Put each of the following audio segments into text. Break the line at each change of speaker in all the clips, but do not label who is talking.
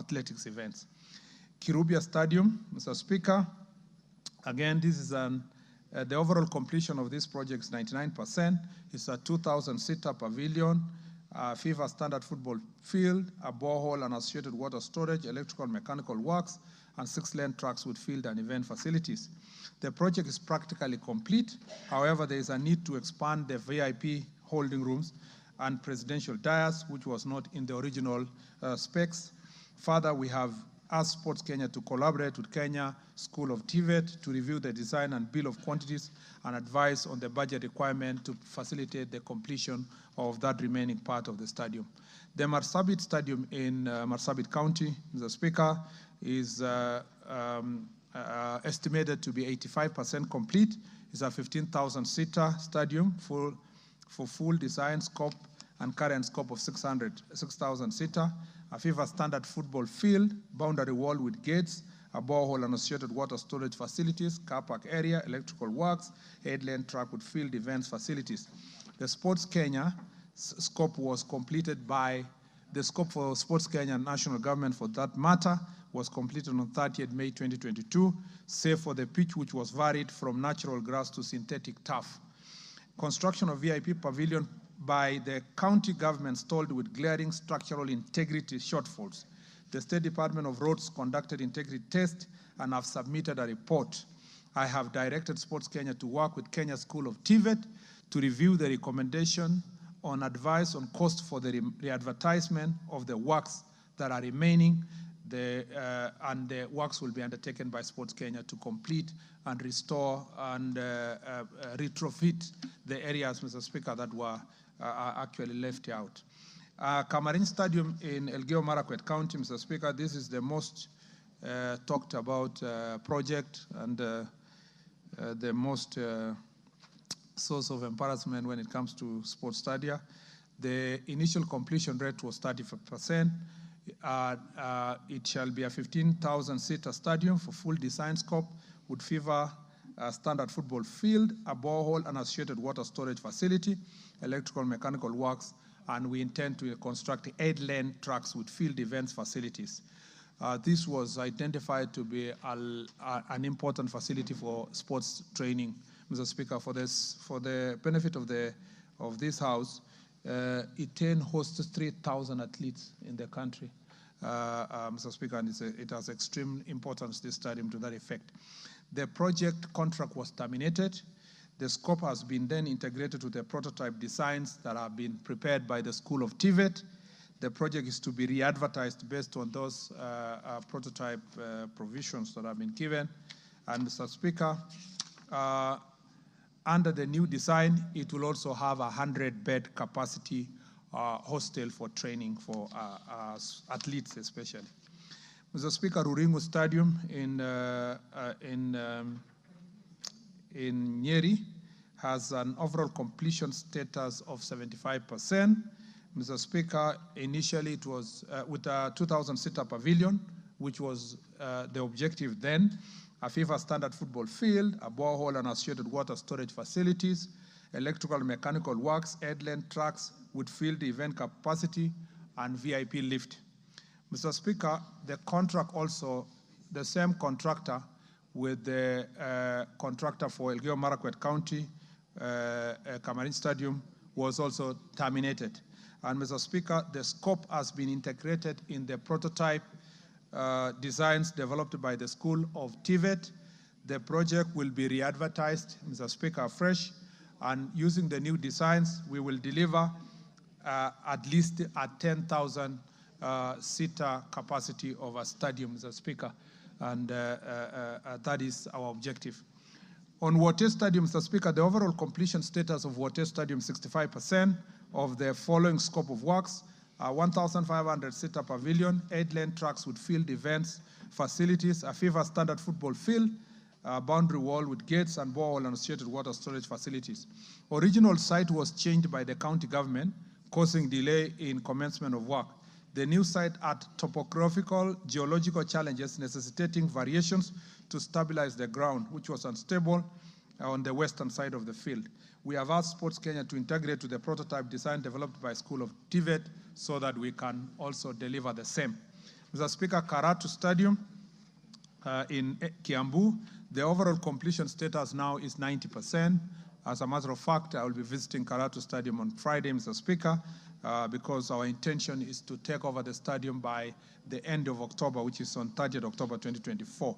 athletics events. Kirubia Stadium, Mr. Speaker, again, this is the overall completion of this project is 99%. It's a 2,000-seater pavilion, FIFA standard football field, a borehole and associated water storage, electrical and mechanical works, and 6-lane tracks with field and event facilities. The project is practically complete. However, there is a need to expand the VIP holding rooms and presidential dais, which was not in the original specs. Further, we have asked Sports Kenya to collaborate with Kenya School of TVET to review the design and bill of quantities and advise on the budget requirement to facilitate the completion of that remaining part of the stadium. The Marsabit Stadium in Marsabit County, Mr. Speaker, is estimated to be 85% complete. It's a 15,000-seater stadium for full design scope and current scope of 6,000 seater, a FIFA standard football field, boundary wall with gates, a borehole and associated water storage facilities, car park area, electrical works, headland track with field events facilities. The Sports Kenya scope was completed by, the scope for Sports Kenya national government for that matter was completed on 30th May 2022, save for the pitch which was varied from natural grass to synthetic turf. Construction of VIP pavilion by the county government stalled with glaring structural integrity shortfalls. The State Department of Roads conducted integrity tests and have submitted a report. I have directed Sports Kenya to work with Kenya School of TVET to review the recommendation on advice on cost for the re-advertisement of the works that are remaining, and the works will be undertaken by Sports Kenya to complete and restore and retrofit the areas, Mr. Speaker, that were actually left out. Kamarin Stadium in Elgeyo Marakwet County, Mr. Speaker, this is the most talked about project and the most source of embarrassment when it comes to sports stadia. The initial completion rate was 35%. It shall be a 15,000-seater stadium for full design scope with FIFA standard football field, a borehole and associated water storage facility, electrical and mechanical works, and we intend to construct 8-lane tracks with field events facilities. This was identified to be an important facility for sports training, Mr. Speaker. For the benefit of this House, it hosts 3,000 athletes in the country, Mr. Speaker, and it has extreme importance, this stadium, to that effect. The project contract was terminated. The scope has been then integrated to the prototype designs that have been prepared by the School of TVET. The project is to be re-advertised based on those prototype provisions that have been given. And Mr. Speaker, under the new design, it will also have a 100-bed capacity hostel for training for athletes especially. Mr. Speaker, Ruringu Stadium in Nyeri has an overall completion status of 75%. Mr. Speaker, initially it was with a 2,000-seater pavilion, which was the objective then, a FIFA standard football field, a borehole and associated water storage facilities, electrical and mechanical works, headland tracks with field event capacity, and VIP lift. Mr. Speaker, the contract also, the same contractor with the contractor for Elgeyo Marakwet County, Kamarin Stadium, was also terminated. And Mr. Speaker, the scope has been integrated in the prototype designs developed by the School of TVET. The project will be re-advertised, Mr. Speaker, afresh, and using the new designs, we will deliver at least a 10,000 seater capacity of a stadium, Mr. Speaker, and that is our objective. On Wote Stadium, Mr. Speaker, the overall completion status of Wote Stadium, 65% of the following scope of works: 1,500-seater pavilion, 8-lane tracks with field events facilities, a FIFA standard football field, a boundary wall with gates and borehole and associated water storage facilities. Original site was changed by the county government, causing delay in commencement of work. The new site had topographical, geological challenges necessitating variations to stabilize the ground, which was unstable on the western side of the field. We have asked Sports Kenya to integrate to the prototype design developed by School of TVET so that we can also deliver the same. Mr. Speaker, Karatu Stadium in Kiambu, the overall completion status now is 90%. As a matter of fact, I will be visiting Karatu Stadium on Friday, Mr. Speaker, because our intention is to take over the stadium by the end of October, which is on 30th October 2024.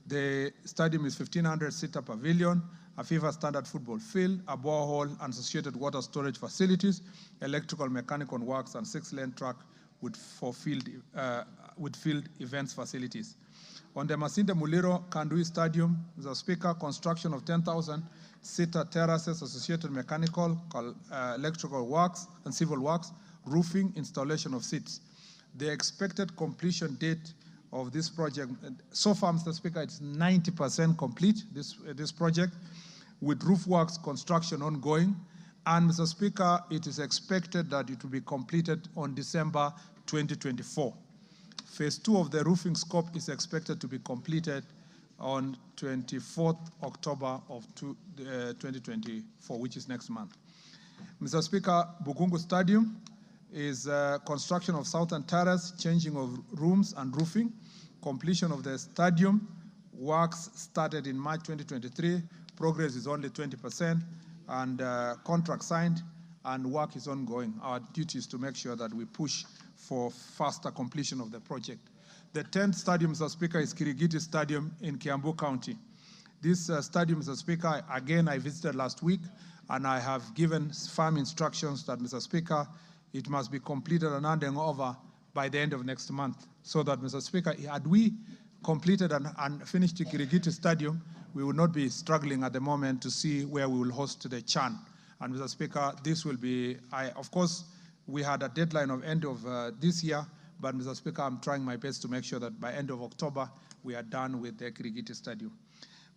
The stadium is 1,500-seater pavilion, a FIFA standard football field, a borehole, and associated water storage facilities, electrical, mechanical works, and 6-lane track with field events facilities. On the Masinde Muliro Kandui Stadium, Mr. Speaker, construction of 10,000-seater terraces, associated mechanical, electrical works, and civil works, roofing, installation of seats. The expected completion date of this project, so far, Mr. Speaker, it's 90% complete, this project, with roof works construction ongoing. And Mr. Speaker, it is expected that it will be completed on December 2024. Phase 2 of the roofing scope is expected to be completed on 24th October of 2024, which is next month. Mr. Speaker, Bukungu Stadium is construction of southern terrace, changing of rooms and roofing. Completion of the stadium works started in March 2023. Progress is only 20%, and contract signed, and work is ongoing. Our duty is to make sure that we push for faster completion of the project. The 10th stadium, Mr. Speaker, is Kirigiti Stadium in Kiambu County. This stadium, Mr. Speaker, again, I visited last week, and I have given firm instructions that, Mr. Speaker, it must be completed and handing over by the end of next month, so that, Mr. Speaker, had we completed and finished the Kirigiti Stadium, we will not be struggling at the moment to see where we will host the CHAN. And, Mr. Speaker, this will be, of course, we had a deadline of end of this year, but, Mr. Speaker, I'm trying my best to make sure that by end of October, we are done with the Kirigiti Stadium.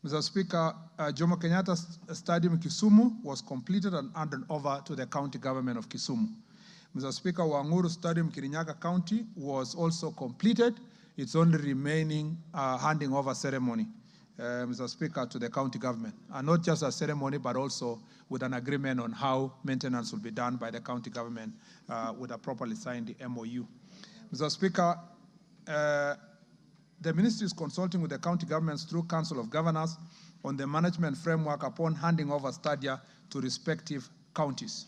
Mr. Speaker, Jomo Kenyatta Stadium in Kisumu was completed and handed over to the county government of Kisumu. Mr. Speaker, Wanguru Stadium, Kirinyaga County, was also completed. It's only remaining handing over ceremony, Mr. Speaker, to the county government. And not just a ceremony, but also with an agreement on how maintenance will be done by the county government with a properly signed MOU. Mr. Speaker, the ministry is consulting with the county governments through Council of Governors on the management framework upon handing over stadia to respective counties.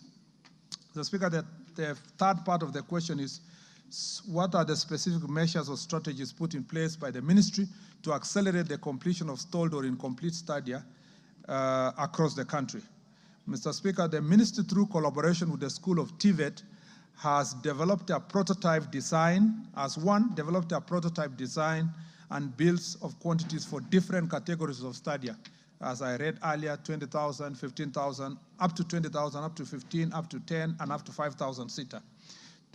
Mr. Speaker, the third part of the question is, what are the specific measures or strategies put in place by the ministry to accelerate the completion of stalled or incomplete stadia across the country? Mr. Speaker, the ministry, through collaboration with the School of TVET, has developed a prototype design, developed a prototype design and builds of quantities for different categories of stadia. As I read earlier, 20,000, 15,000, up to 20,000, up to 15, up to 10, and up to 5,000 seater.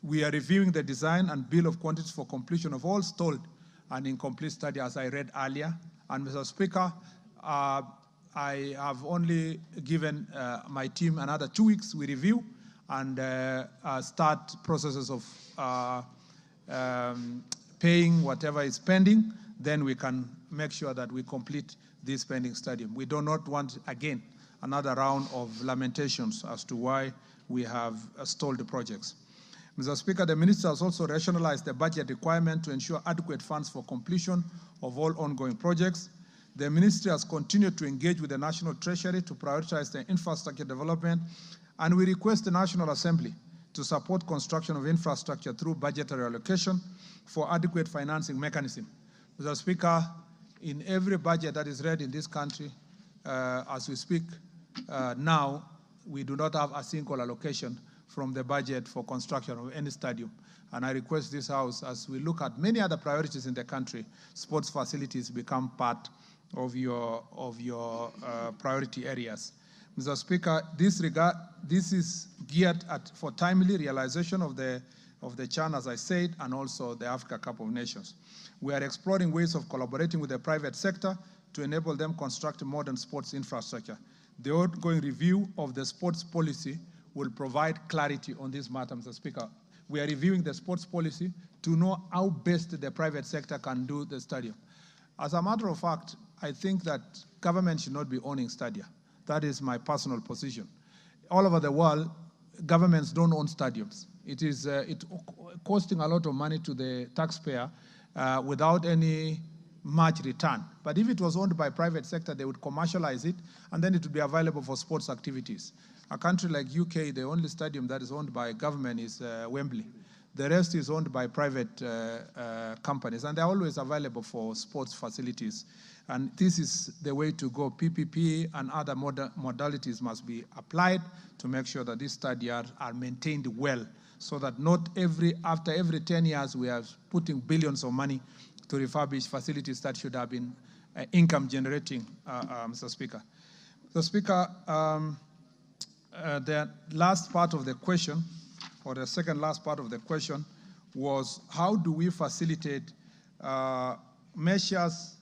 We are reviewing the design and bill of quantities for completion of all stalled and incomplete stadia, as I read earlier. And, Mr. Speaker, I have only given my team another 2 weeks. We review and start processes of paying whatever is pending. Then we can make sure that we complete this pending stadium. We do not want, again, another round of lamentations as to why we have stalled the projects. Mr. Speaker, the minister has also rationalized the budget requirement to ensure adequate funds for completion of all ongoing projects. The ministry has continued to engage with the National Treasury to prioritize the infrastructure development, and we request the National Assembly to support construction of infrastructure through budgetary allocation for adequate financing mechanism. Mr. Speaker, in every budget that is read in this country, as we speak now, we do not have a single allocation from the budget for construction of any stadium. And I request this House, as we look at many other priorities in the country, sports facilities become part of your priority areas. Mr. Speaker, this is geared for timely realization of the CHAN, as I said, and also the Africa Cup of Nations. We are exploring ways of collaborating with the private sector to enable them construct modern sports infrastructure. The ongoing review of the sports policy will provide clarity on this matter, Mr. Speaker. We are reviewing the sports policy to know how best the private sector can do the stadium. As a matter of fact, I think that government should not be owning stadia. That is my personal position. All over the world, governments don't own stadiums. It is costing a lot of money to the taxpayer without any much return. But if it was owned by private sector, they would commercialize it, and then it would be available for sports activities. A country like UK, the only stadium that is owned by government is Wembley. The rest is owned by private companies, and they're always available for sports facilities. And this is the way to go. PPP and other modalities must be applied to make sure that these stadiums are maintained well, so that not after every 10 years we are putting billions of money to refurbish facilities that should have been income generating, Mr. Speaker. Mr. Speaker, the last part of the question, or the second last part of the question, was how do we facilitate measures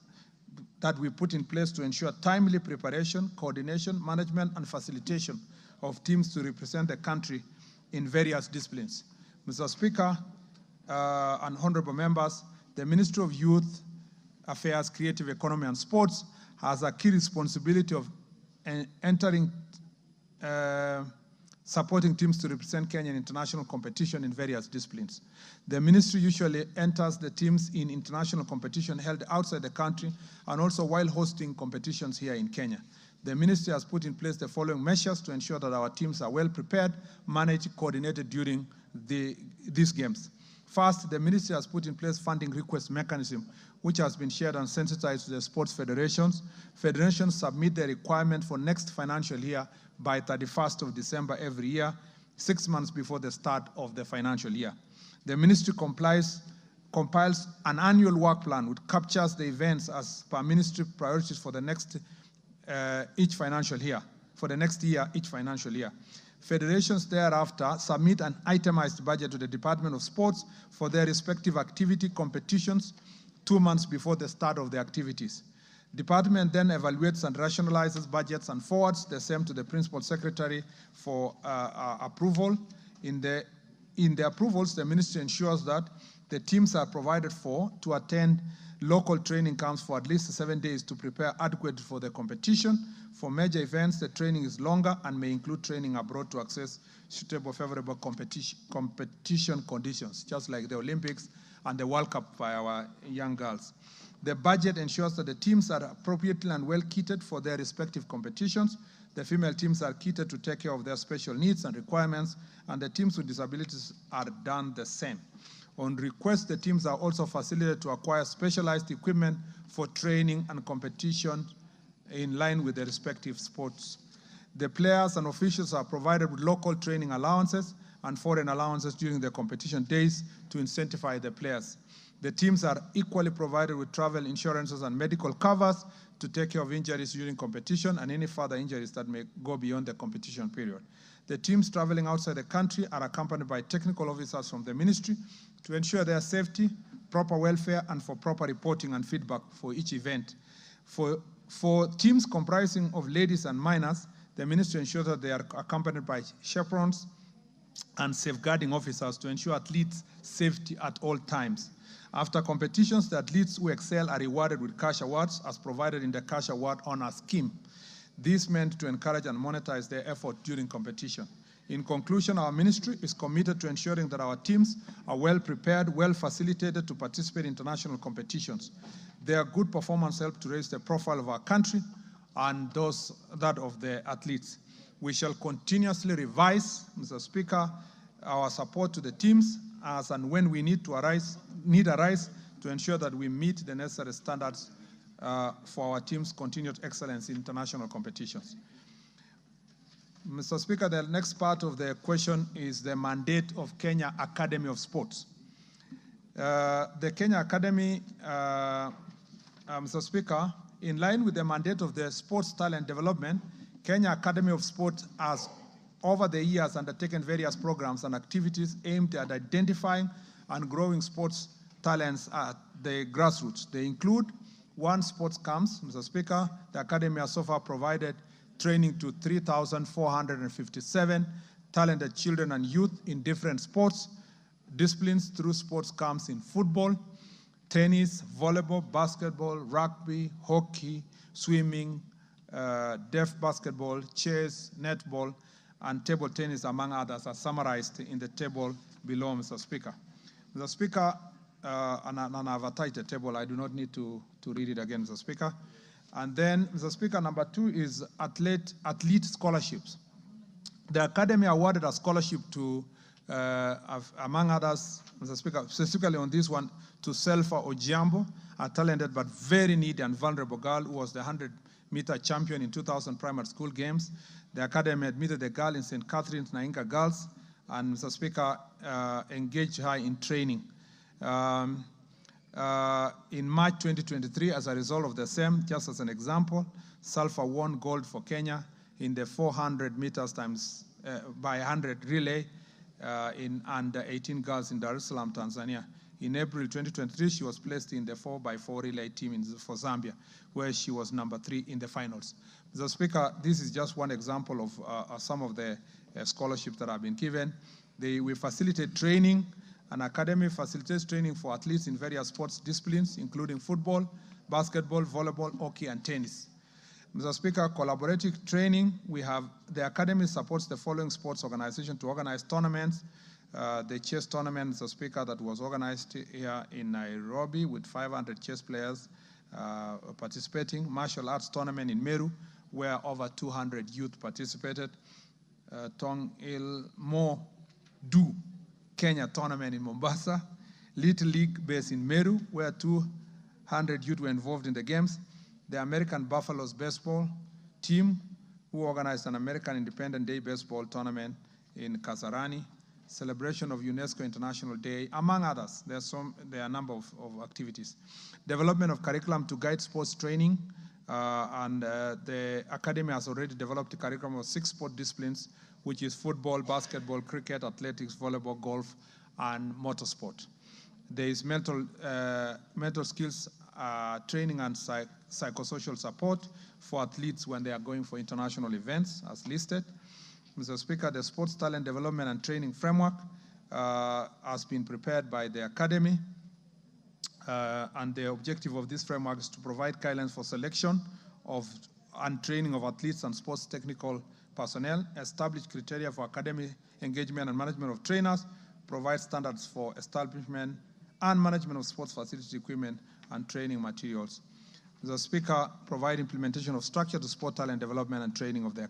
that we put in place to ensure timely preparation, coordination, management, and facilitation of teams to represent the country in various disciplines. Mr. Speaker and honorable members, the Ministry of Youth Affairs, Creative Economy and Sports has a key responsibility of supporting teams to represent Kenya in international competition in various disciplines. The ministry usually enters the teams in international competition held outside the country and also while hosting competitions here in Kenya. The ministry has put in place the following measures to ensure that our teams are well prepared, managed, coordinated during these games. First, the ministry has put in place funding request mechanism, which has been shared and sensitized to the sports federations. Federations submit their requirement for next financial year by 31st of December every year, 6 months before the start of the financial year. The ministry compiles an annual work plan which captures the events as per ministry priorities for the next each financial year. Federations thereafter submit an itemized budget to the Department of Sports for their respective activity competitions 2 months before the start of the activities. Department then evaluates and rationalizes budgets and forwards the same to the Principal Secretary for approval. In the approvals, the ministry ensures that the teams are provided for to attend local training camps for at least 7 days to prepare adequately for the competition. For major events, the training is longer and may include training abroad to access suitable, favorable competition conditions, just like the Olympics and the World Cup by our young girls. The budget ensures that the teams are appropriately and well kitted for their respective competitions. The female teams are kitted to take care of their special needs and requirements, and the teams with disabilities are done the same. On request, the teams are also facilitated to acquire specialized equipment for training and competition in line with their respective sports. The players and officials are provided with local training allowances and foreign allowances during the competition days to incentivize the players. The teams are equally provided with travel insurances and medical covers to take care of injuries during competition and any further injuries that may go beyond the competition period. The teams traveling outside the country are accompanied by technical officers from the ministry to ensure their safety, proper welfare, and for proper reporting and feedback for each event. For teams comprising of ladies and minors, the ministry ensures that they are accompanied by chaperones and safeguarding officers to ensure athletes' safety at all times. After competitions, the athletes who excel are rewarded with cash awards as provided in the Cash Award Honor Scheme. This meant to encourage and monetize their effort during competition. In conclusion, our ministry is committed to ensuring that our teams are well prepared, well facilitated to participate in international competitions. Their good performance helps to raise the profile of our country and that of the athletes. We shall continuously revise, Mr. Speaker, our support to the teams as and when we need arise to ensure that we meet the necessary standards for our team's continued excellence in international competitions. Mr. Speaker, the next part of the question is the mandate of Kenya Academy of Sports. The Kenya Academy, Mr. Speaker, in line with the mandate of the Sports Talent Development, Kenya Academy of Sports has over the years undertaken various programs and activities aimed at identifying and growing sports talents at the grassroots. They include 1 sports camps, Mr. Speaker. The Academy has so far provided training to 3,457 talented children and youth in different sports disciplines through sports camps in football, tennis, volleyball, basketball, rugby, hockey, swimming, deaf basketball, chess, netball, and table tennis, among others, are summarized in the table below, Mr. Speaker. Mr. Speaker, and I've attached a table. I do not need to read it again, Mr. Speaker. And then, Mr. Speaker, number 2 is athlete scholarships. The Academy awarded a scholarship to, among others, Mr. Speaker, specifically on this one, to Selfa Ojiambo, a talented but very needy and vulnerable girl who was the 100-meter champion in 2000 primary school games. The Academy admitted the girl in St. Catherine's Nainka Girls, and Mr. Speaker, engaged her in training. In March 2023, as a result of the same, just as an example, Salfa won gold for Kenya in the 400 meters times by 100 relay in under 18 girls in Dar es Salaam, Tanzania. In April 2023, she was placed in the 4x4 relay team for Zambia, where she was number 3 in the finals. Mr. Speaker, this is just one example of some of the scholarships that have been given. We facilitate training. An academy facilitates training for athletes in various sports disciplines, including football, basketball, volleyball, hockey, and tennis. Mr. Speaker, collaborative training. The academy supports the following sports organizations to organize tournaments. The chess tournament, Mr. Speaker, that was organized here in Nairobi with 500 chess players participating. Martial arts tournament in Meru, where over 200 youth participated. Tong Il Mo Du Kenya tournament in Mombasa. Little League based in Meru, where 200 youth were involved in the games. The American Buffaloes baseball team, who organized an American Independence Day baseball tournament in Kasarani. Celebration of UNESCO International Day, among others. There are a number of activities. Development of curriculum to guide sports training, and the academy has already developed a curriculum of 6 sport disciplines, which is football, basketball, cricket, athletics, volleyball, golf, and motorsport. There is mental skills training and psychosocial support for athletes when they are going for international events, as listed. Mr. Speaker, the sports talent development and training framework has been prepared by the academy, and the objective of this framework is to provide guidelines for selection and training of athletes and sports technical personnel, establish criteria for academy engagement and management of trainers, provide standards for establishment and management of sports facility equipment and training materials. Mr. Speaker, provide implementation of structure to sport talent development and training of the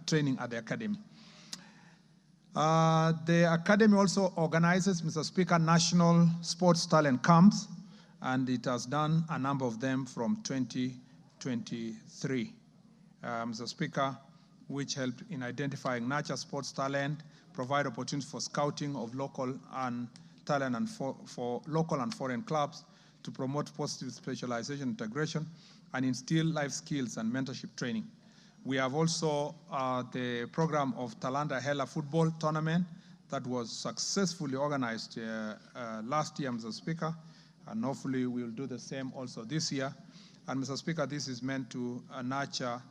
training at the academy. The academy also organizes, Mr. Speaker, national sports talent camps, and it has done a number of them from 2023. Mr. Speaker, which helped in identifying nurture sports talent, provide opportunities for scouting of local and talent and for local and foreign clubs, to promote positive specialization integration, and instill life skills and mentorship training. We have also the program of Talanta Hela football tournament that was successfully organized last year, Mr. Speaker, and hopefully we will do the same also this year. And Mr. Speaker, this is meant to nurture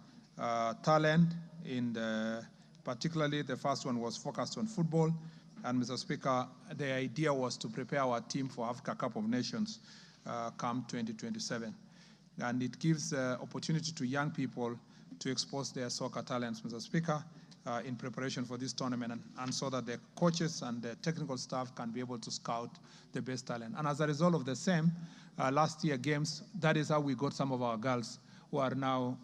talent particularly the first one was focused on football. And Mr. Speaker, the idea was to prepare our team for Africa Cup of Nations come 2027. And it gives opportunity to young people to expose their soccer talents, Mr. Speaker, in preparation for this tournament, and so that the coaches and the technical staff can be able to scout the best talent. And as a result of the same, last year games, that is how we got some of our girls who are now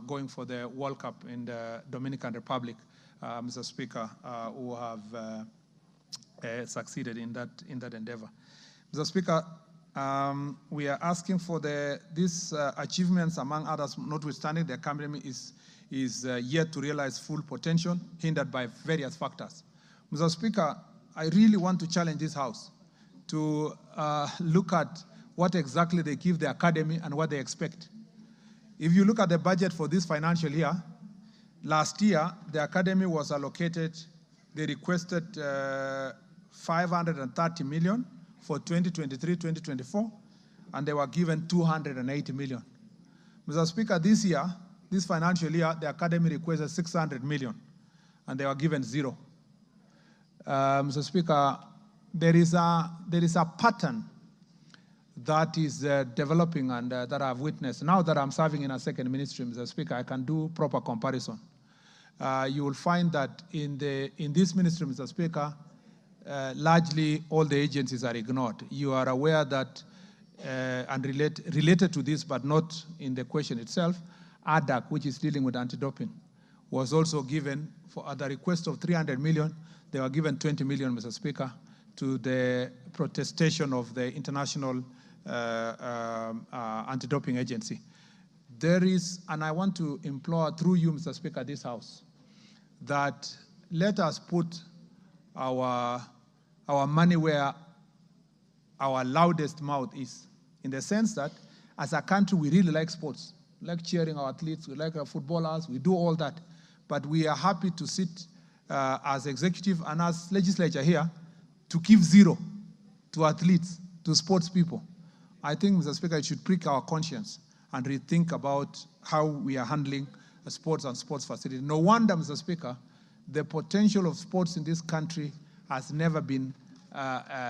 going for the World Cup in the Dominican Republic, Mr. Speaker, who have succeeded in that endeavor. Mr. Speaker, we are asking for these achievements, among others, notwithstanding the academy is yet to realize full potential, hindered by various factors. Mr. Speaker, I really want to challenge this House to look at what exactly they give the academy and what they expect. If you look at the budget for this financial year, last year, the academy was allocated, they requested 530 million for 2023-2024, and they were given 280 million. Mr. Speaker, this year, this financial year, the academy requested 600 million, and they were given 0. Mr. Speaker, there is a pattern that is developing and that I've witnessed. Now that I'm serving in a second ministry, Mr. Speaker, I can do proper comparison. You will find that in this ministry, Mr. Speaker, largely all the agencies are ignored. You are aware that, and related to this, but not in the question itself, ADAC, which is dealing with anti-doping, was also given, at the request of 300 million, they were given 20 million, Mr. Speaker, to the protestation of the International Anti-Doping Agency. There is, and I want to implore through you, Mr. Speaker, this House, that let us put our money where our loudest mouth is, in the sense that as a country, we really like sports, we like cheering our athletes, we like our footballers, we do all that. But we are happy to sit as executive and as legislature here to give zero to athletes, to sports people. I think, Mr. Speaker, it should prick our conscience and rethink about how we are handling sports and sports facilities. No wonder, Mr. Speaker, the potential of sports in this country has never been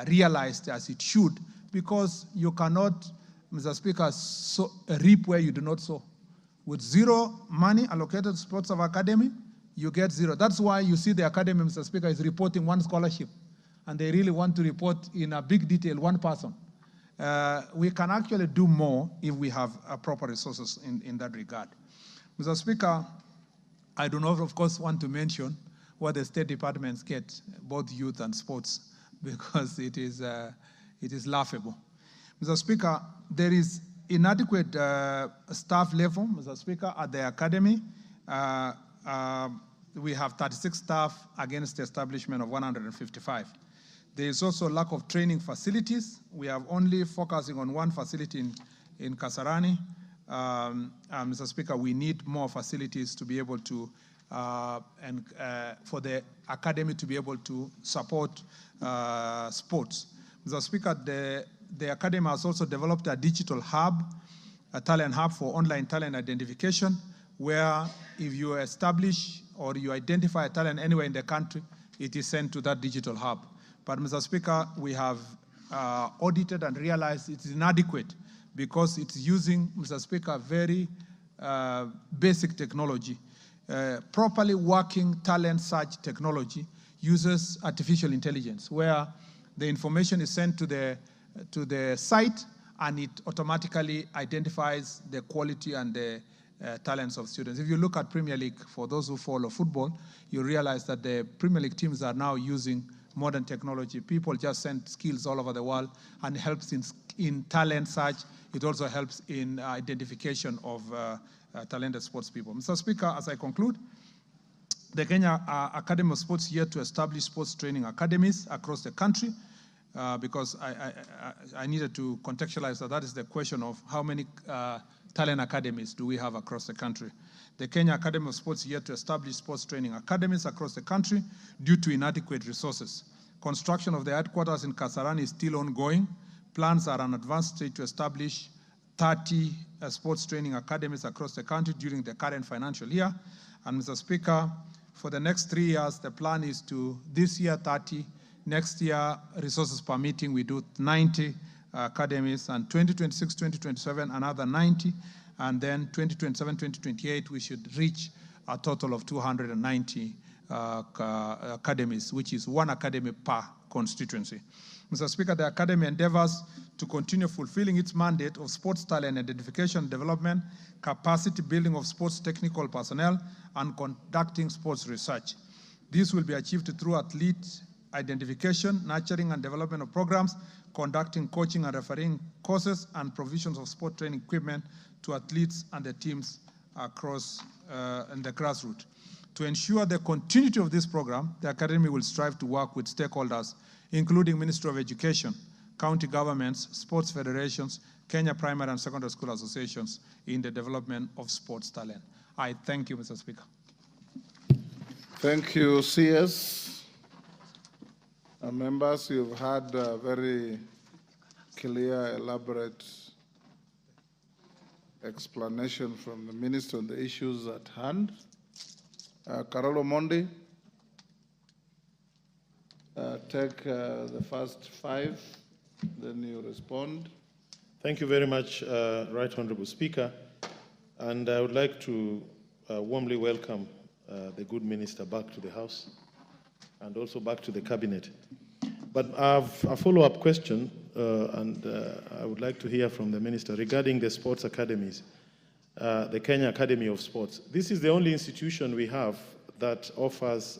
realized as it should, because you cannot, Mr. Speaker, reap where you do not sow. With zero money allocated to sports of academy, you get zero. That's why you see the academy, Mr. Speaker, is reporting one scholarship, and they really want to report in a big detail one person. We can actually do more if we have proper resources in that regard. Mr. Speaker, I do not, of course, want to mention what the state departments get, both youth and sports, because it is laughable. Mr. Speaker, there is inadequate staff level, Mr. Speaker, at the academy. We have 36 staff against the establishment of 155. There is also lack of training facilities. We are only focusing on one facility in Kasarani. Mr. Speaker, we need more facilities to be able to, for the academy to be able to support sports. Mr. Speaker, the academy has also developed a digital hub, a talent hub for online talent identification, where if you establish or you identify a talent anywhere in the country, it is sent to that digital hub. But, Mr. Speaker, we have audited and realized it is inadequate because it's using, Mr. Speaker, very basic technology. Properly working talent search technology uses artificial intelligence, where the information is sent to the site and it automatically identifies the quality and the talents of students. If you look at Premier League, for those who follow football, you realize that the Premier League teams are now using modern technology. People just send skills all over the world and helps in talent search. It also helps in identification of talented sports people. Mr. Speaker, as I conclude, the Kenya Academy of Sports here to establish sports training academies across the country, because I needed to contextualize that is the question of how many talent academies do we have across the country. The Kenya Academy of Sports here to establish sports training academies across the country due to inadequate resources. Construction of the headquarters in Kasarani is still ongoing. Plans are on advanced stage to establish 30 sports training academies across the country during the current financial year. And Mr. Speaker, for the next 3 years, the plan is to, this year 30, next year, resources permitting, we do 90 academies, and 2026, 2027, another 90, and then 2027, 2028, we should reach a total of 290 academies, which is one academy per constituency. Mr. Speaker, the academy endeavors to continue fulfilling its mandate of sports talent identification, development, capacity building of sports technical personnel, and conducting sports research. This will be achieved through athlete identification, nurturing and development of programs, conducting coaching and refereeing courses, and provisions of sport training equipment to athletes and the teams across in the grassroots. To ensure the continuity of this program, the Academy will strive to work with stakeholders, including Ministry of Education, county governments, sports federations, Kenya primary and secondary school associations in the development of sports talent. I thank you, Mr. Speaker.
Thank you, CS. Members, you've had a very clear, elaborate explanation from the Minister on the issues at hand. Carolo Mondi, take the first 5, then you respond.
Thank you very much, Right Honorable Speaker. And I would like to warmly welcome the good minister back to the House and also back to the Cabinet. But I have a follow-up question, and I would like to hear from the Minister regarding the sports academies, the Kenya Academy of Sports. This is the only institution we have that offers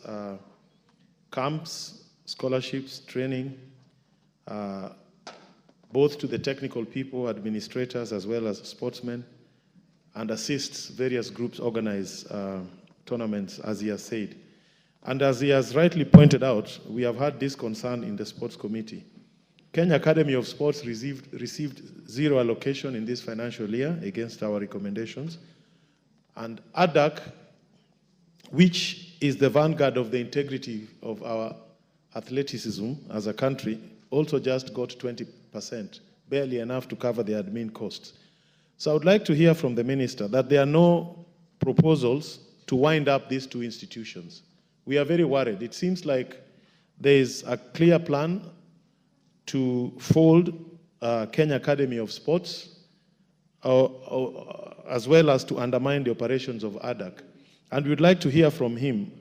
camps, scholarships, training, both to the technical people, administrators, as well as sportsmen, and assists various groups organize tournaments, as he has said. And as he has rightly pointed out, we have had this concern in the sports committee. Kenya Academy of Sports received zero allocation in this financial year against our recommendations. And ADAC, which is the vanguard of the integrity of our athleticism as a country, also just got 20%, barely enough to cover the admin costs. So I would like to hear from the Minister that there are no proposals to wind up these two institutions. We are very worried. It seems like there is a clear plan to fold Kenya Academy of Sports, as well as to undermine the operations of ADAC. And we would like to hear from him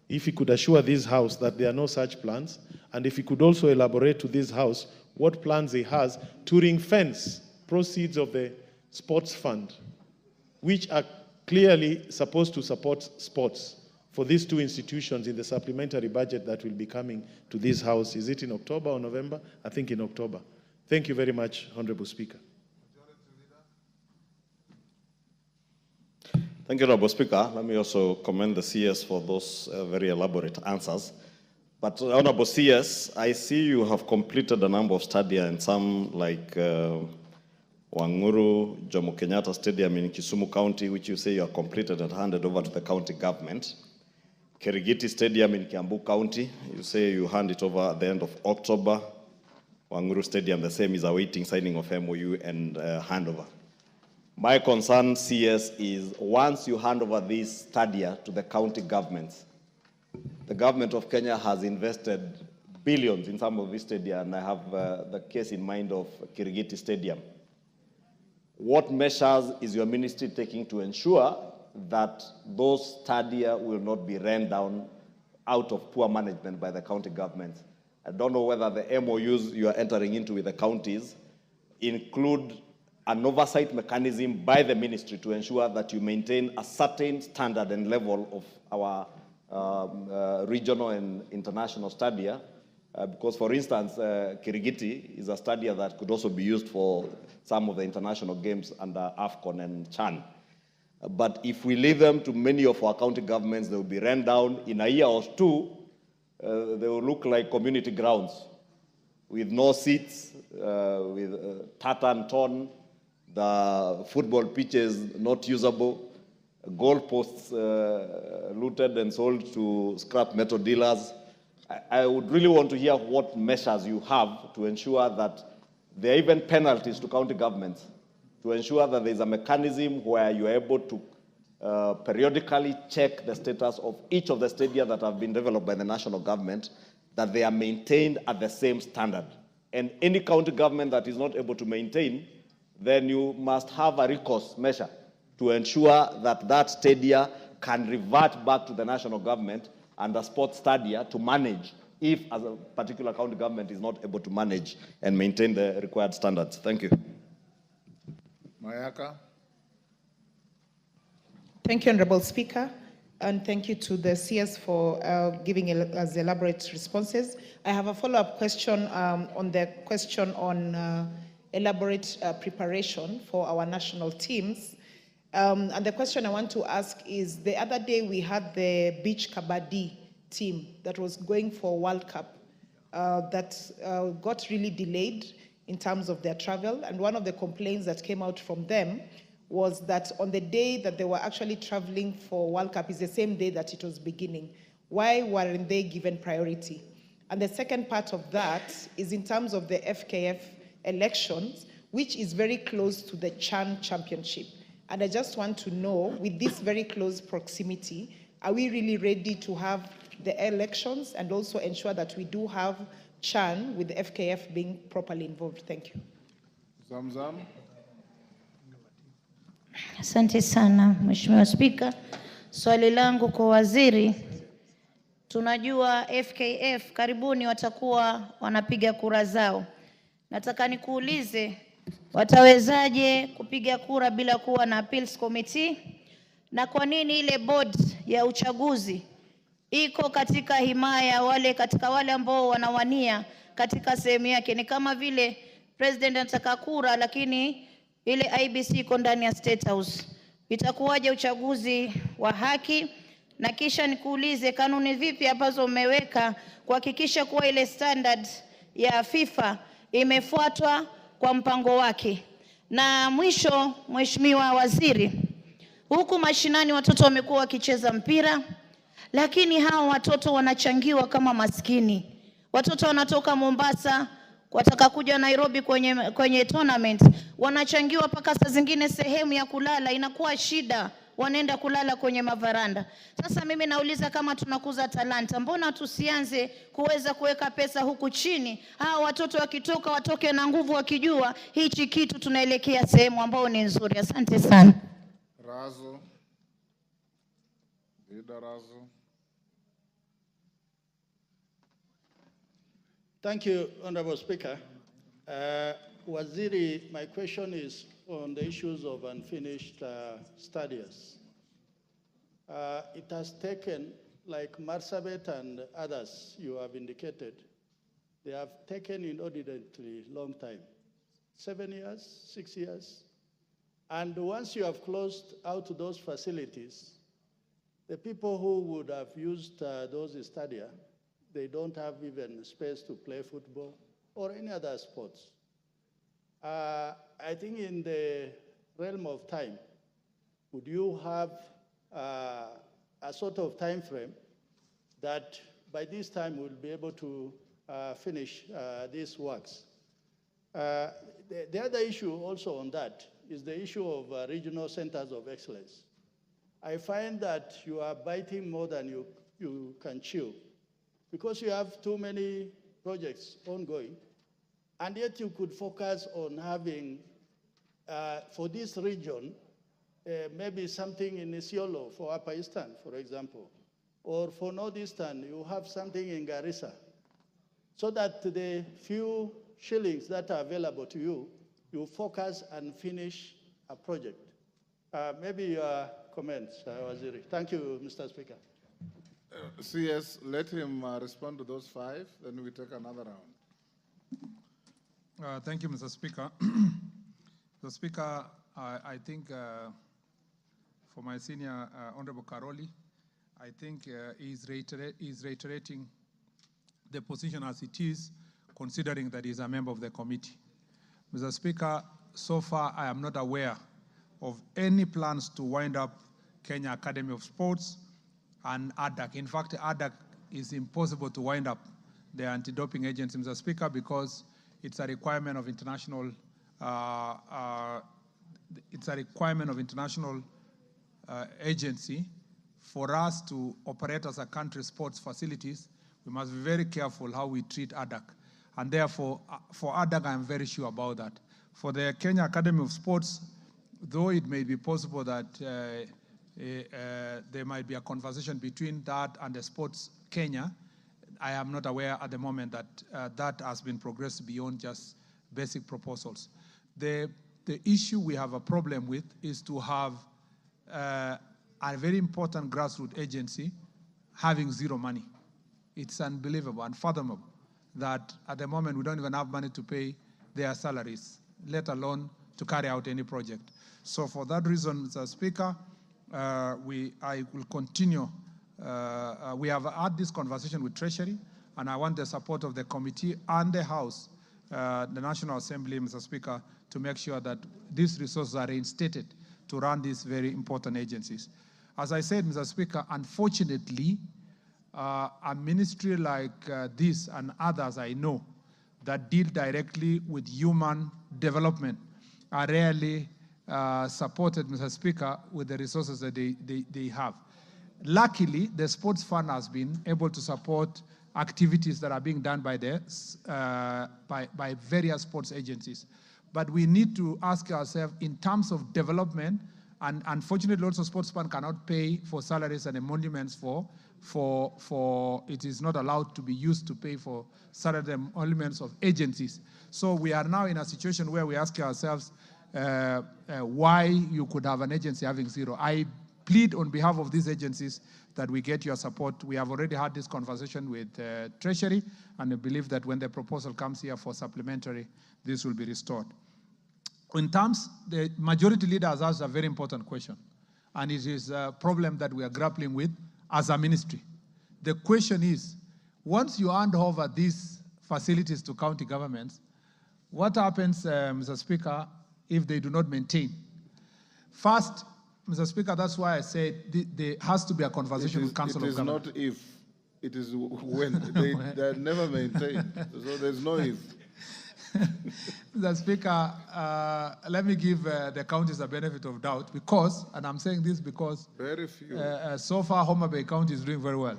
if he could assure this House that there are no such plans, and if he could also elaborate to this House what plans he has to ring-fence proceeds of the sports fund, which are clearly supposed to support sports, for these two institutions in the supplementary budget that will be coming to this House. Is it in October or November? I think in October. Thank you very much, Honorable Speaker.
Thank you, Honorable Speaker. Let me also commend the CS for those very elaborate answers. But Honorable CS, I see you have completed a number of stadia in some like Wanguru, Jomo Kenyatta Stadium in Kisumu County, which you say you have completed and handed over to the county government. Kirigiti Stadium in Kiambu County, you say you hand it over at the end of October. Wanguru Stadium, the same, is awaiting signing of MOU and handover. My concern, CS, is once you hand over these stadia to the county governments, the government of Kenya has invested billions in some of these stadia, and I have the case in mind of Kirigiti Stadium. What measures is your ministry taking to ensure that those stadia will not be run down out of poor management by the county governments? I don't know whether the MOUs you are entering into with the counties include an oversight mechanism by the ministry to ensure that you maintain a certain standard and level of our regional and international stadia. Because, for instance, Kirigiti is a stadia that could also be used for some of the international games under AFCON and CHAN. But if we leave them to many of our county governments, they will be run down in a year or two. They will look like community grounds with no seats, with tartan torn, the football pitches not usable, goalposts looted and sold to scrap metal dealers. I would really want to hear what measures you have to ensure that there are even penalties to county governments, to ensure that there is a mechanism where you are able to periodically check the status of each of the stadia that have been developed by the national government, that they are maintained at the same standard. And any county government that is not able to maintain, then you must have a recourse measure to ensure that that stadia can revert back to the national government and the sports stadia to manage if as a particular county government is not able to manage and maintain the required standards. Thank you.
Mayaka.
Thank you, Honorable Speaker, and thank you to the CS for giving us elaborate responses. I have a follow-up question on the question on elaborate preparation for our national teams. And the question I want to ask is, the other day we had the beach kabaddi team that was going for World Cup that got really delayed in terms of their travel. And one of the complaints that came out from them was that on the day that they were actually traveling for World Cup is the same day that it was beginning. Why weren't they given priority? And the second part of that is in terms of the FKF elections, which is very close to the CHAN championship. And I just want to know, with this very close proximity, are we really ready to have the elections and also ensure that we do have CHAN with the FKF being properly involved? Thank you.
Zamzam.
Asante sana, Mheshimiwa Spika. Swali langu kwa waziri tunajua FKF karibuni watakuwa wanapiga kura zao. Nataka nikuulize, watawezaje kupiga kura bila kuwa na appeals committee? Na kwa nini ile board ya uchaguzi iko katika himaya katika wale ambao wanawania katika sehemu yake? Ni kama vile president anataka kura lakini ile IBC iko ndani ya State House. Itakuwaje uchaguzi wa haki? Na kisha nikuulize, kanuni vipi ambazo umeweka kuhakikisha kuwa ile standard ya FIFA imefuatwa kwa mpango wake? Na mwisho, Mheshimiwa Waziri, huku mashinani watoto wamekuwa wakicheza mpira, lakini hao watoto wanachangiwa kama maskini. Watoto wanatoka Mombasa wataka kuja Nairobi kwenye tournament, wanachangiwa mpaka saa zingine sehemu ya kulala inakuwa shida, wanaenda kulala kwenye mavaranda. Sasa mimi nauliza, kama tunakuza talanta, mbona tusianze kuweza kuweka pesa huku chini? Hao watoto wakitoka watoke na nguvu, wakijua hichi kitu tunaelekea sehemu ambayo ni nzuri. Asante sana.
Razo. Dida Razo.
Thank you, Honorable Speaker. Waziri, my question is on the issues of unfinished studies. It has taken, like Marsabit and others you have indicated, they have taken inordinately long time, 7 years, 6 years. And once you have closed out those facilities, the people who would have used those stadia, they don't have even space to play football or any other sports. I think in the realm of time, would you have a sort of time frame that by this time we'll be able to finish these works? The other issue also on that is the issue of regional centers of excellence. I find that you are biting more than you can chew, because you have too many projects ongoing, and yet you could focus on having, for this region, maybe something in Isiolo for Upper Eastern, for example, or for Northeastern, you have something in Garissa, so that the few shillings that are available to you, you focus and finish a project. Maybe your comments, Waziri. Thank you, Mr. Speaker.
CS, let him respond to those 5, then we take another round.
Thank you, Mr. Speaker. Mr. Speaker, I think for my senior Honorable Karoli, I think he's reiterating the position as it is, considering that he's a member of the committee. Mr. Speaker, so far I am not aware of any plans to wind up Kenya Academy of Sports and ADAC. In fact, ADAC is impossible to wind up, the anti-doping agency, Mr. Speaker, because it's a requirement of international agency. For us to operate as a country sports facilities, we must be very careful how we treat ADAC. And therefore, for ADAC, I'm very sure about that. For the Kenya Academy of Sports, though it may be possible that there might be a conversation between that and the Sports Kenya, I am not aware at the moment that that has been progressed beyond just basic proposals. The issue we have a problem with is to have a very important grassroots agency having zero money. It's unbelievable, unfathomable, that at the moment we don't even have money to pay their salaries, let alone to carry out any project. So for that reason, Mr. Speaker, I will continue. We have had this conversation with Treasury, and I want the support of the committee and the House, the National Assembly, Mr. Speaker, to make sure that these resources are reinstated to run these very important agencies. As I said, Mr. Speaker, unfortunately, a ministry like this and others I know that deal directly with human development are rarely supported, Mr. Speaker, with the resources that they have. Luckily, the Sports Fund has been able to support activities that are being done by by various sports agencies. But we need to ask ourselves, in terms of development And unfortunately, also sportsmen cannot pay for salaries and emoluments it is not allowed to be used to pay for salaries and emoluments of agencies. So we are now in a situation where we ask ourselves why you could have an agency having zero. I plead on behalf of these agencies that we get your support. We have already had this conversation with Treasury, and I believe that when the proposal comes here for supplementary, this will be restored. In terms, the majority leader has asked a very important question, and it is a problem that we are grappling with as a ministry. The question is, once you hand over these facilities to county governments, what happens, Mr. Speaker, if they do not maintain? First, Mr. Speaker, that's why I said there has to be a conversation with Council of Government.
It is not if, it is when. They are never maintained, so there's no if.
Mr. Speaker, let me give the counties a benefit of doubt because, and I'm saying this because
very few.
So far Homa Bay County is doing very well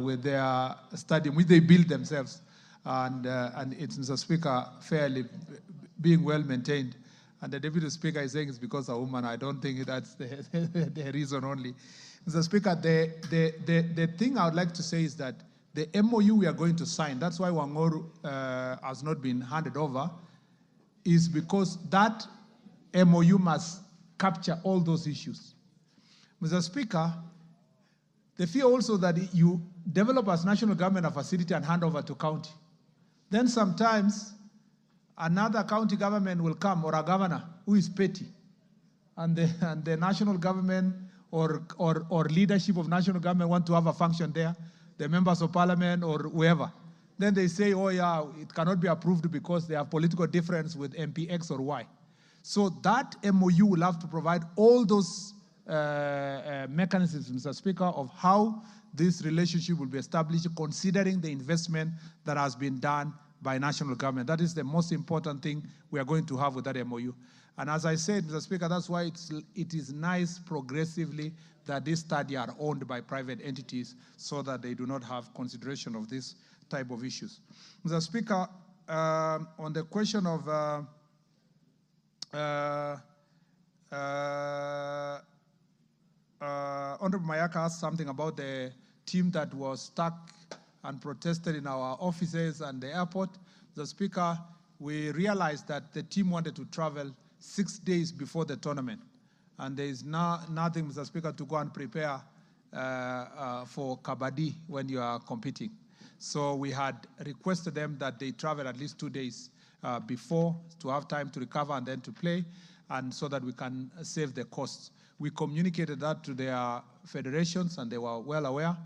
with their stadium, which they built themselves, and it's, Mr. Speaker, fairly being well maintained. And the Deputy Speaker is saying it's because of a woman. I don't think that's the reason only. Mr. Speaker, the thing I would like to say is that the MOU we are going to sign, that's why Wangoru has not been handed over, is because that MOU must capture all those issues. Mr. Speaker, the fear also that you develop as national government a facility and hand over to county. Then sometimes another county government will come, or a governor who is petty, and the national government or leadership of national government want to have a function there, the members of parliament or whoever. Then they say, oh yeah, it cannot be approved because they have political difference with MP X or Y. So that MOU will have to provide all those mechanisms, Mr. Speaker, of how this relationship will be established, considering the investment that has been done by national government. That is the most important thing we are going to have with that MOU. And as I said, Mr. Speaker, that's why it is nice progressively that this study are owned by private entities so that they do not have consideration of this type of issues. Mr. Speaker, on the question of Honorable Mayaka asked something about the team that was stuck and protested in our offices and the airport. Mr. Speaker, we realized that the team wanted to travel 6 days before the tournament. And there is nothing, Mr. Speaker, to go and prepare for Kabaddi when you are competing. So we had requested them that they travel at least 2 days before to have time to recover and then to play, and so that we can save the costs. We communicated that to their federations, and they were well aware.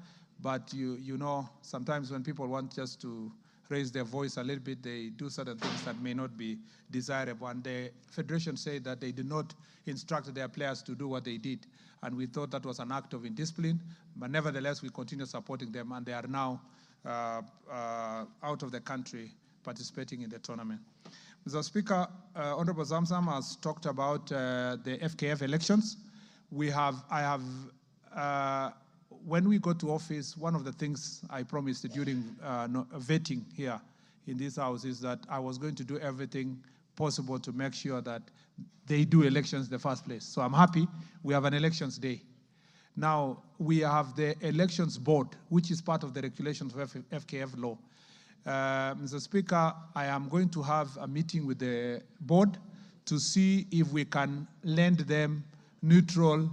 But you know, sometimes when people want just to raise their voice a little bit, they do certain things that may not be desirable. And the federation said that they did not instruct their players to do what they did. And we thought that was an act of indiscipline. But nevertheless, we continue supporting them, and they are now out of the country participating in the tournament. Mr. Speaker, Honorable Zamzam has talked about the FKF elections. When we got to office, one of the things I promised during vetting here in this house is that I was going to do everything possible to make sure that they do elections in the first place. So I'm happy we have an elections day. Now, we have the elections board, which is part of the regulations of FKF law. Mr. Speaker, I am going to have a meeting with the board to see if we can lend them neutral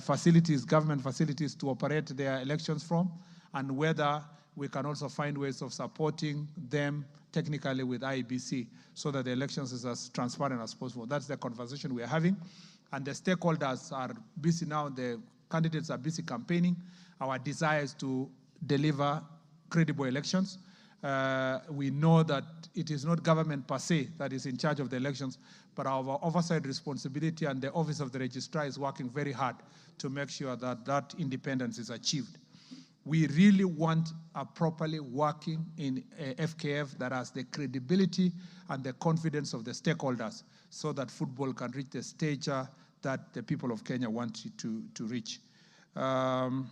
facilities, government facilities to operate their elections from, and whether we can also find ways of supporting them technically with IEBC so that the elections is as transparent as possible. That's the conversation we are having. And the stakeholders are busy now, the candidates are busy campaigning. Our desire is to deliver credible elections. We know that it is not government per se that is in charge of the elections, but our oversight responsibility and the Office of the Registrar is working very hard to make sure that that independence is achieved. We really want a properly working in FKF that has the credibility and the confidence of the stakeholders so that football can reach the stature that the people of Kenya want it to reach. And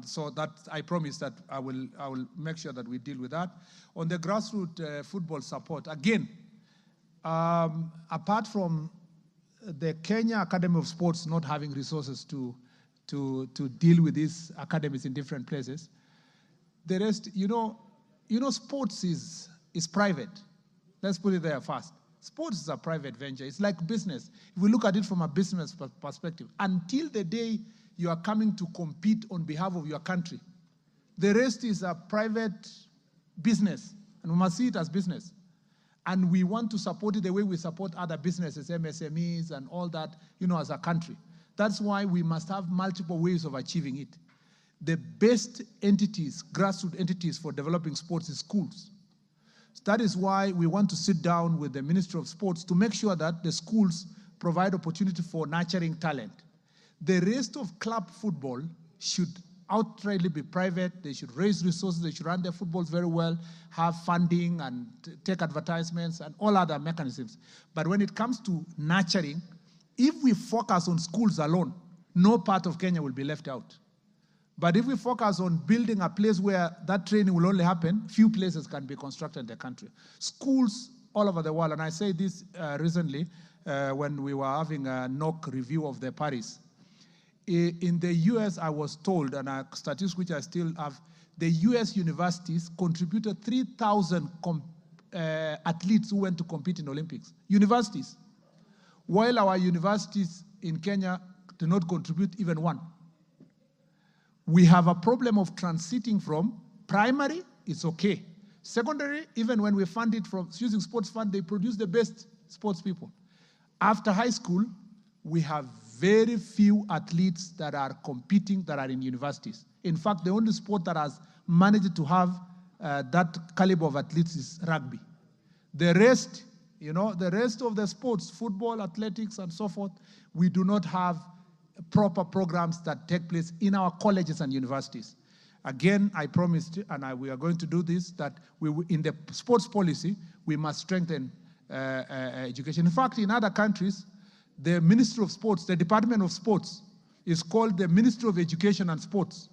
so that I promise that I will make sure that we deal with that. On the grassroots football support, again, apart from the Kenya Academy of Sports not having resources to deal with these academies in different places. The rest, sports is private. Let's put it there first. Sports is a private venture. It's like business. If we look at it from a business perspective, until the day you are coming to compete on behalf of your country, the rest is a private business, and we must see it as business. And we want to support it the way we support other businesses, MSMEs and all that, as a country. That's why we must have multiple ways of achieving it. The best entities, grassroots entities for developing sports is schools. That is why we want to sit down with the Ministry of Sports to make sure that the schools provide opportunity for nurturing talent. The rest of club football should outrightly be private. They should raise resources. They should run their footballs very well, have funding and take advertisements and all other mechanisms. But when it comes to nurturing, if we focus on schools alone, no part of Kenya will be left out. But if we focus on building a place where that training will only happen, few places can be constructed in the country. Schools all over the world, and I say this recently when we were having a NOC review of the Paris. In the US, I was told, and a statistic which I still have, the US universities contributed 3,000 athletes who went to compete in Olympics. Universities. While our universities in Kenya do not contribute even one. We have a problem of transiting from primary, it's okay. Secondary, even when we fund it from using sports fund, they produce the best sports people. After high school, we have very few athletes that are competing that are in universities. In fact, the only sport that has managed to have that caliber of athletes is rugby. The rest, the rest of the sports, football, athletics, and so forth, we do not have proper programs that take place in our colleges and universities. Again, I promised, and we are going to do this, that in the sports policy, we must strengthen education. In fact, in other countries, the Ministry of Sports, the Department of Sports, is called the Ministry of Education and Sports,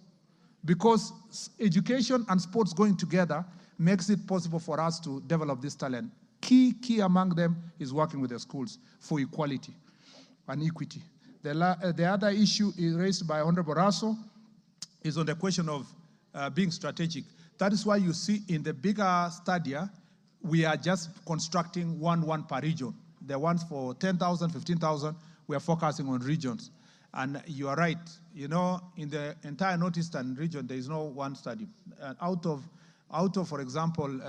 because education and sports going together makes it possible for us to develop this talent. Key among them is working with the schools for equality and equity. The other issue is raised by Honorable Raso is on the question of being strategic. That is why you see in the bigger stadia, we are just constructing one per region. The ones for 10,000, 15,000, we are focusing on regions. And you are right, in the entire Northeastern region, there is no one stadium. Out of, for example,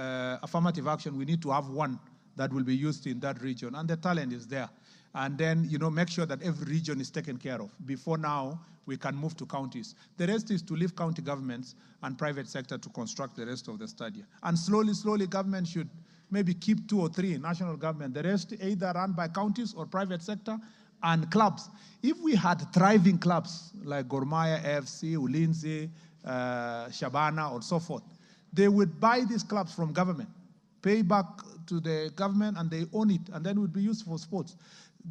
affirmative action, we need to have one that will be used in that region, and the talent is there. And then, make sure that every region is taken care of. Before now, we can move to counties. The rest is to leave county governments and private sector to construct the rest of the stadia. And slowly, government should maybe keep 2 or 3 national government. The rest either run by counties or private sector and clubs. If we had thriving clubs like Gor Mahia, AFC, Ulinzi, Shabana, or so forth, they would buy these clubs from government, pay back to the government, and they own it, and then it would be used for sports.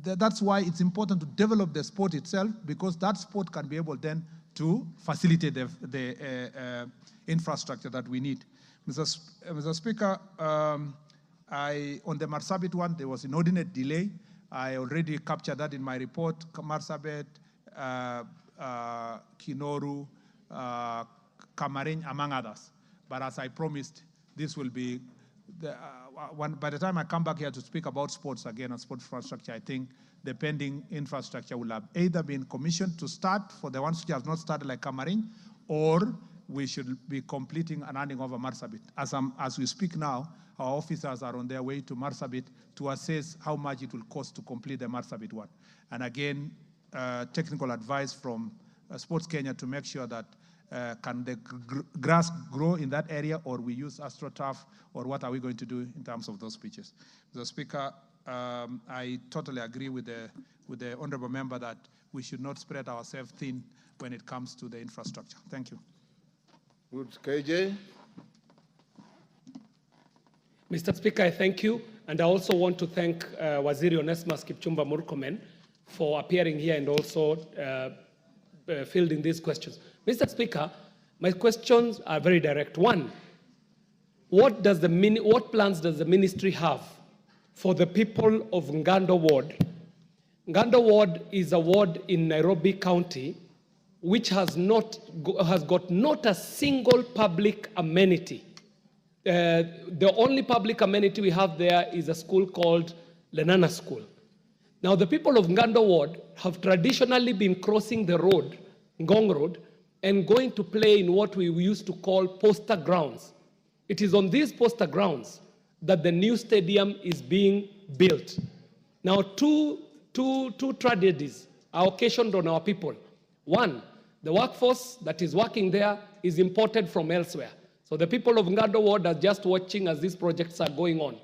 That's why it's important to develop the sport itself, because that sport can be able then to facilitate the infrastructure that we need. Mr. Speaker, on the Marsabit one, there was inordinate delay. I already captured that in my report. Marsabit, Kinoru, Kamarin, among others. But as I promised, this will be by the time I come back here to speak about sports again and sports infrastructure, I think the pending infrastructure will have either been commissioned to start for the ones which have not started, like Kamarin, or we should be completing and handing over Marsabit. As we speak now, our officers are on their way to Marsabit to assess how much it will cost to complete the Marsabit one. And again, technical advice from Sports Kenya to make sure that can the grass grow in that area, or we use AstroTurf, or what are we going to do in terms of those pitches? Mr. Speaker, I totally agree with the honourable member that we should not spread ourselves thin when it comes to the infrastructure. Thank you.
Good. KJ?
Mr. Speaker, I thank you. And I also want to thank Waziri Onesmus Kipchumba Murkomen for appearing here and also fielding these questions. Mr. Speaker, my questions are very direct. One, what plans does the ministry have for the people of Ngando Ward Ngando ward is a ward in Nairobi County which has got not a single public amenity. The only public amenity we have there is a school called Lenana School. Now, the people of Ngando ward have traditionally been crossing the road, Ngong Road, and going to play in what we used to call poster grounds. It is on these poster grounds that the new stadium is being built. Now, two tragedies are occasioned on our people. One, the workforce that is working there is imported from elsewhere. So the people of Ngando ward are just watching as these projects are going on.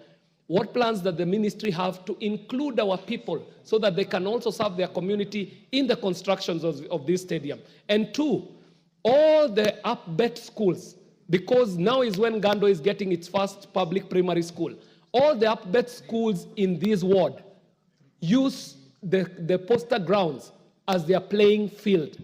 What plans does the ministry have to include our people so that they can also serve their community in the constructions of this stadium? And two, all the up-bet schools, because now is when Ngando is getting its first public primary school, all the up-bet schools in this ward use the poster grounds as their playing field.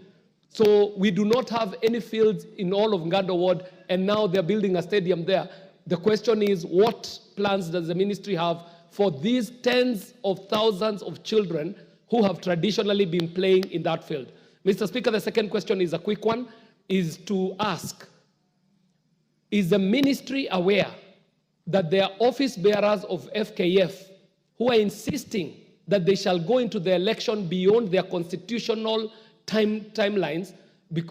So we do not have any fields in all of Ngando ward, and now they're building a stadium there. The question is, what plans does the ministry have for these tens of thousands of children who have traditionally been playing in that field? Mr. Speaker, the second question is a quick one, is to ask, is the ministry aware that there are office bearers of FKF who are insisting that they shall go into the election beyond their constitutional timelines,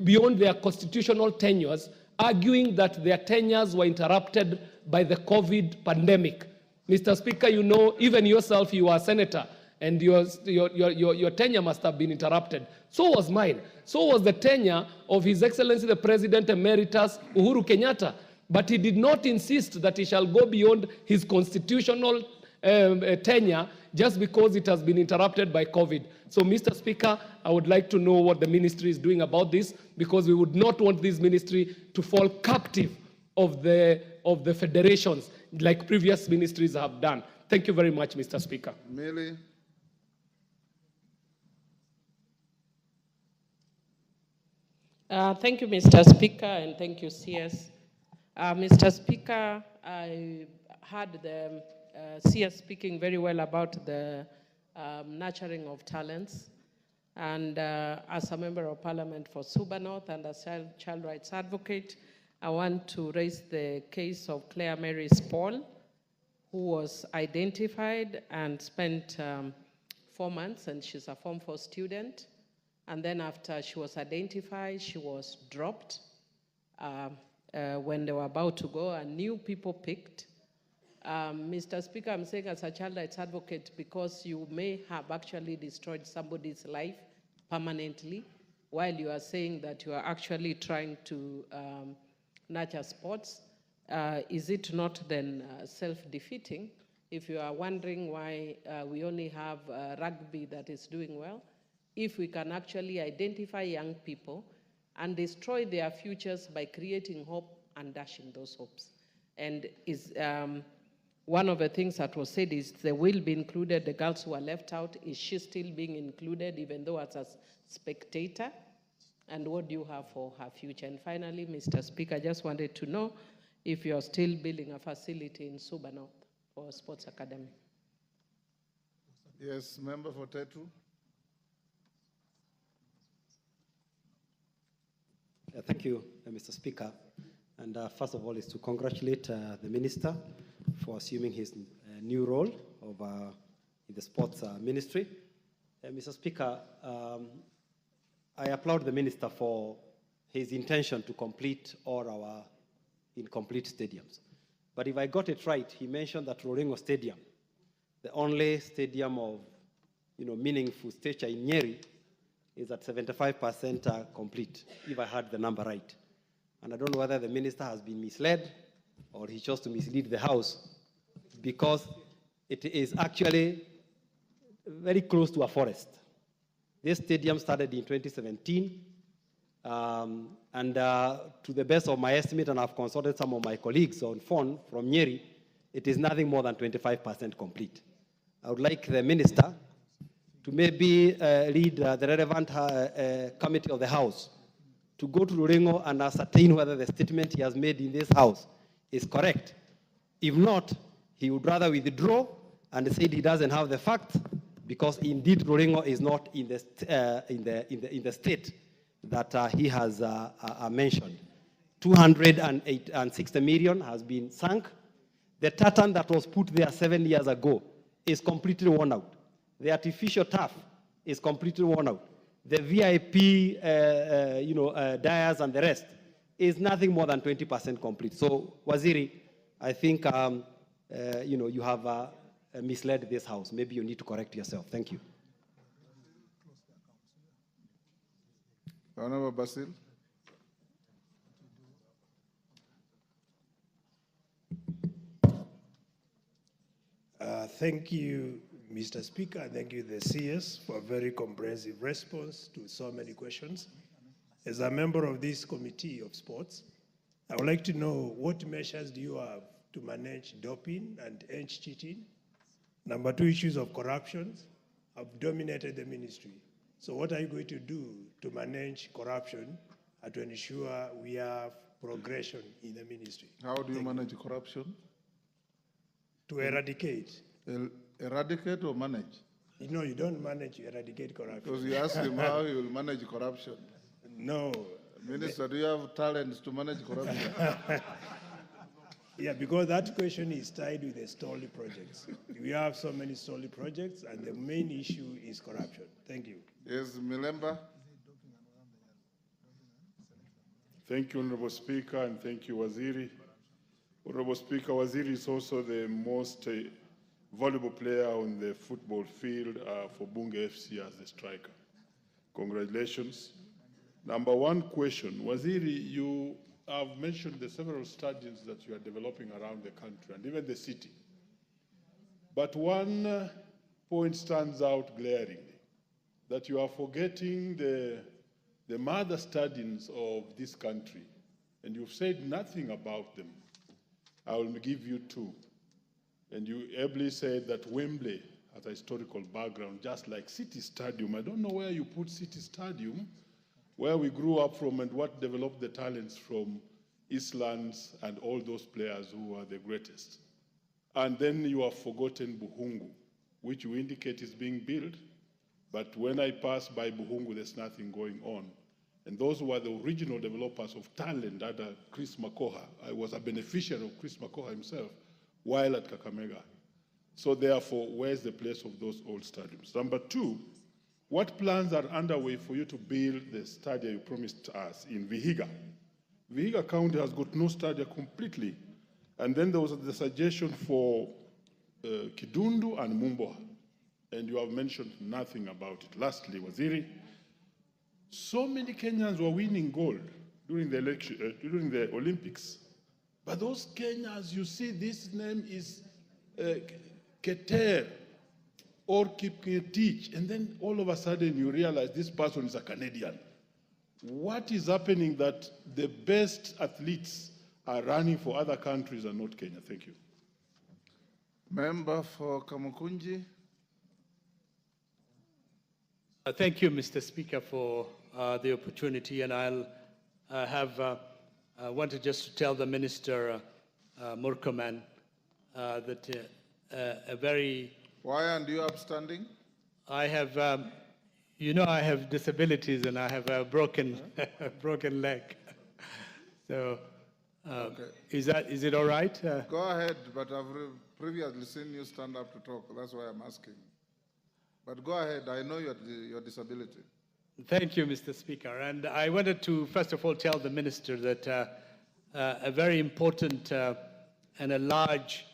beyond their constitutional tenures, arguing that their tenures were interrupted by the COVID pandemic? Mr. Speaker, you know, even yourself, you are a senator, and your tenure must have been interrupted. So was mine. So was the tenure of His Excellency the President Emeritus Uhuru Kenyatta. But he did not insist that he shall go beyond his constitutional tenure just because it has been interrupted by COVID. So, Mr. Speaker, I would like to know what the ministry is doing about this, because we would not want this ministry to fall captive of the federations like previous ministries have done. Thank you very much, Mr. Speaker.
Millie.
Thank you, Mr. Speaker, and thank you, CS. Mr. Speaker, I heard the CS speaking very well about the nurturing of talents. And as a member of parliament for Suba North and as a child rights advocate, I want to raise the case of Claire Mary Paul, who was identified and spent 4 months, and she's a Form 4 student. And then after she was identified, she was dropped. When they were about to go, and new people picked. Mr. Speaker, I'm saying as a child rights advocate, because you may have actually destroyed somebody's life permanently, while you are saying that you are actually trying to nurture sports. Is it not then self-defeating? If you are wondering why we only have rugby that is doing well, if we can actually identify young people and destroy their futures by creating hope and dashing those hopes. And is one of the things that was said is they will be included, the girls who are left out. Is she still being included, even though as a spectator? And what do you have for her future? And finally, Mr. Speaker, I just wanted to know if you're still building a facility in Suba North for Sports Academy.
Yes, member for Tetu.
Thank you, Mr. Speaker. And first of all, is to congratulate the minister for assuming his new role of, in the sports ministry. Mr. Speaker, I applaud the minister for his intention to complete all our incomplete stadiums. But if I got it right, he mentioned that Roringo Stadium, the only stadium of meaningful stature in Nyeri, is at 75% complete, if I heard the number right. And I don't know whether the minister has been misled or he chose to mislead the House, because it is actually very close to a forest. This stadium started in 2017, and to the best of my estimate, and I've consulted some of my colleagues on phone from Nyeri, it is nothing more than 25% complete. I would like the minister to maybe lead the relevant committee of the House to go to Luringo and ascertain whether the statement he has made in this House is correct. If not, he would rather withdraw and say he doesn't have the facts because indeed Roringo is not in the state that he has mentioned. 260 million has been sunk. The tartan that was put there 7 years ago is completely worn out. The artificial turf is completely worn out. The VIP, dyers and the rest is nothing more than 20% complete. So, Waziri, I think you have misled this House. Maybe you need to correct yourself. Thank you.
Honorable Basil.
Thank you, Mr. Speaker, and thank you, the CS, for a very comprehensive response to so many questions. As a member of this Committee of Sports, I would like to know what measures do you have to manage doping and end cheating? Number two, issues of corruption have dominated the ministry. So what are you going to do to manage corruption and to ensure we have progression in the ministry?
How do you manage corruption?
To eradicate.
Eradicate or manage?
No, you don't manage, you eradicate corruption.
Because you ask him how he will manage corruption.
No.
Minister, do you have talents to manage corruption?
Yeah, because that question is tied with the stolly projects. We have so many stolly projects, and the main issue is corruption. Thank you.
Yes, Milemba.
Thank you, Honorable Speaker, and thank you, Waziri. Honorable Speaker, Waziri is also the most valuable player on the football field for Bunge FC as a striker. Congratulations. Number one question, Waziri, you have mentioned the several stadiums that you are developing around the country and even the city. But one point stands out glaringly, that you are forgetting the mother stadiums of this country, and you've said nothing about them. I will give you two. And you ably said that Wembley has a historical background, just like City Stadium. I don't know where you put City Stadium, where we grew up from and what developed the talents from Eastlands and all those players who are the greatest. And then you have forgotten Buhungu, which you indicate is being built. But when I pass by Buhungu, there's nothing going on. And those were the original developers of talent under Chris Makoha. I was a beneficiary of Chris Makoha himself while at Kakamega. So therefore, where's the place of those old stadiums? Number two, what plans are underway for you to build the stadium you promised us in Vihiga? Vihiga County has got no stadium completely. And then there was the suggestion for Kidundu and Mumboa. And you have mentioned nothing about it. Lastly, Waziri, so many Kenyans were winning gold during the election, during the Olympics. But those Kenyans, you see, this name is Keter or Kipketich, and then all of a sudden you realize this person is a Canadian. What is happening that the best athletes are running for other countries and not Kenya? Thank you.
Member for Kamukunji.
Thank you, Mr. Speaker, for the opportunity, and I'll wanted just to tell the Minister, Murkomen, that a very...
Why aren't you upstanding?
I have, I have disabilities and I have a broken, broken leg. So,
okay.
Is it all right?
Go ahead, but I've previously seen you stand up to talk. That's why I'm asking. But go ahead. I know your disability.
Thank you, Mr. Speaker. And I wanted to, first of all, tell the Minister that a very important and a large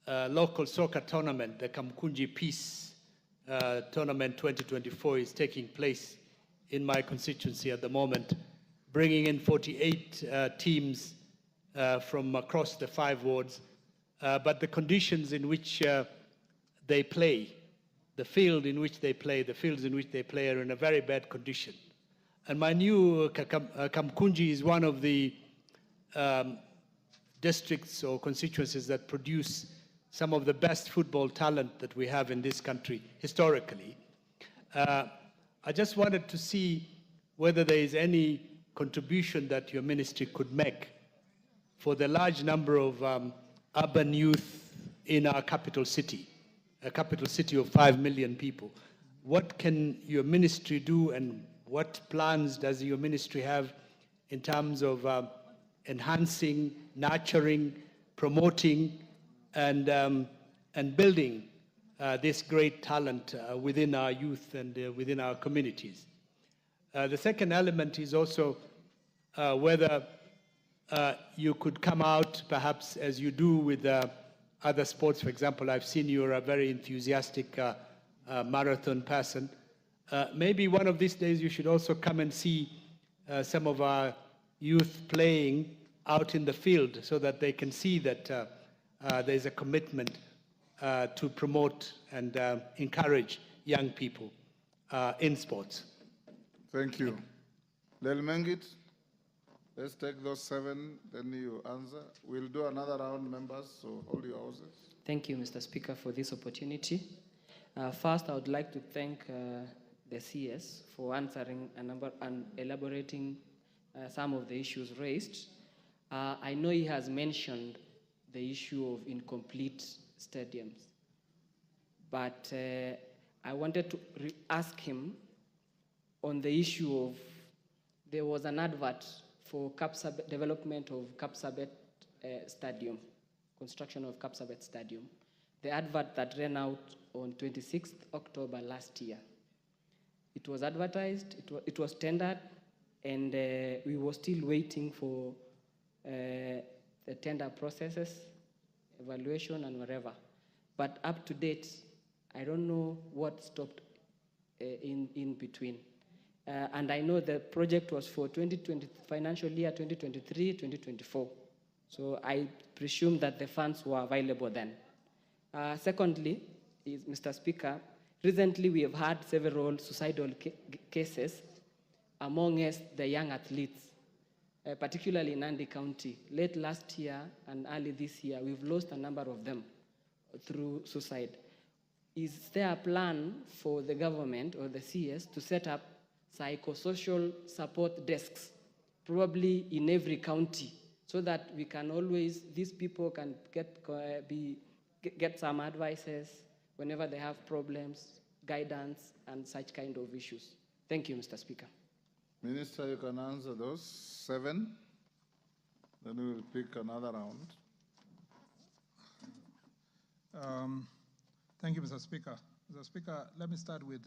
local soccer tournament, the Kamkunji Peace Tournament 2024, is taking place in my constituency at the moment, bringing in 48 teams from across the 5 wards. But the conditions in which they play, the field in which they play, the fields in which they play are in a very bad condition. And my new Kamkunji is one of the districts or constituencies that produce some of the best football talent that we have in this country historically. I just wanted to see whether there is any contribution that your ministry could make for the large number of urban youth in our capital city. a capital city of 5 million people. What can your ministry do, and what plans does your ministry have in terms of enhancing, nurturing, promoting, and building this great talent within our youth and within our communities? The second element is also whether you could come out, perhaps as you do with other sports. For example, I've seen you're a very enthusiastic marathon person. Maybe one of these days you should also come and see some of our youth playing out in the field, so that they can see that there's a commitment to promote and encourage young people in sports.
Thank you. Lel Mengit, let's take those 7, then you answer. We'll do another round, members, so hold your horses.
Thank you, Mr. Speaker, for this opportunity. First, I would like to thank the CS for answering and elaborating some of the issues raised. I know he has mentioned the issue of incomplete stadiums, but I wanted to ask him on the issue of, there was an advert for development of Kapsabet Stadium, construction of Kapsabet Stadium. The advert that ran out on 26th October last year. It was advertised, it was tendered, and we were still waiting for the tender processes, evaluation, and whatever. But up to date, I don't know what stopped in between. And I know the project was for 2020, financial year 2023-2024. So I presume that the funds were available then. Secondly, Mr. Speaker, recently we have had several suicidal cases amongst the young athletes, particularly in Nandi County. Late last year and early this year, we've lost a number of them through suicide. Is there a plan for the government or the CS to set up psychosocial support desks, probably in every county, so that we can always, these people can get some advices whenever they have problems, guidance, and such kind of issues? Thank you, Mr. Speaker.
Minister, you can answer those 7. Then we will pick another round.
Thank you, Mr. Speaker. Mr. Speaker, let me start with,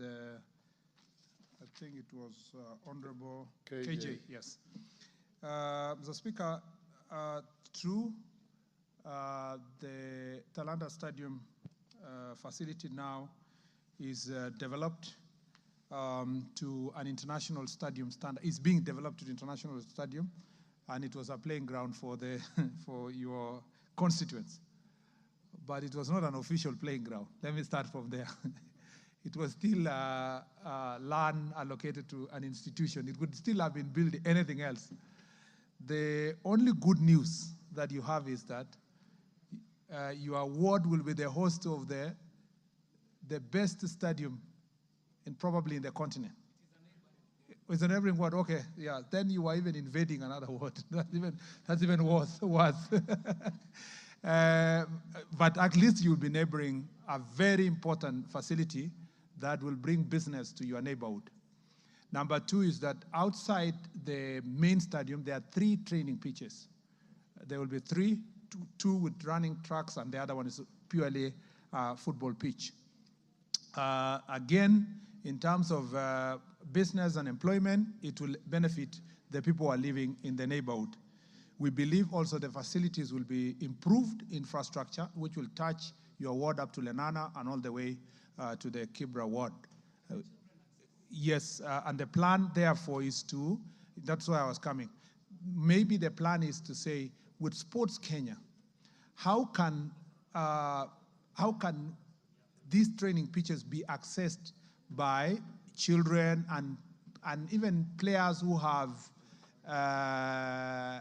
I think it was Honorable KJ. Yes. Mr. Speaker, true, the Talanda Stadium facility now is developed to an international stadium standard. It's being developed to the international stadium, and it was a playing ground for for your constituents. But it was not an official playing ground. Let me start from there. It was still land allocated to an institution. It would still have been built anything else. The only good news that you have is that your ward will be the host of the best stadium probably in the continent. It's a neighboring ward, okay, yeah. Then you are even invading another ward. That's even worse. But at least you'll be neighboring a very important facility that will bring business to your neighborhood. Number 2 is that outside the main stadium, there are 3 training pitches. There will be 3, 2 with running tracks, and the other one is purely football pitch. Again, in terms of business and employment, it will benefit the people who are living in the neighborhood. We believe also the facilities will be improved infrastructure, which will touch your ward up to Lenana and all the way to the Kibra ward. Yes, and the plan, therefore, is to, that's why I was coming. Maybe the plan is to say, with Sports Kenya, how can these training pitches be accessed by children and even players who have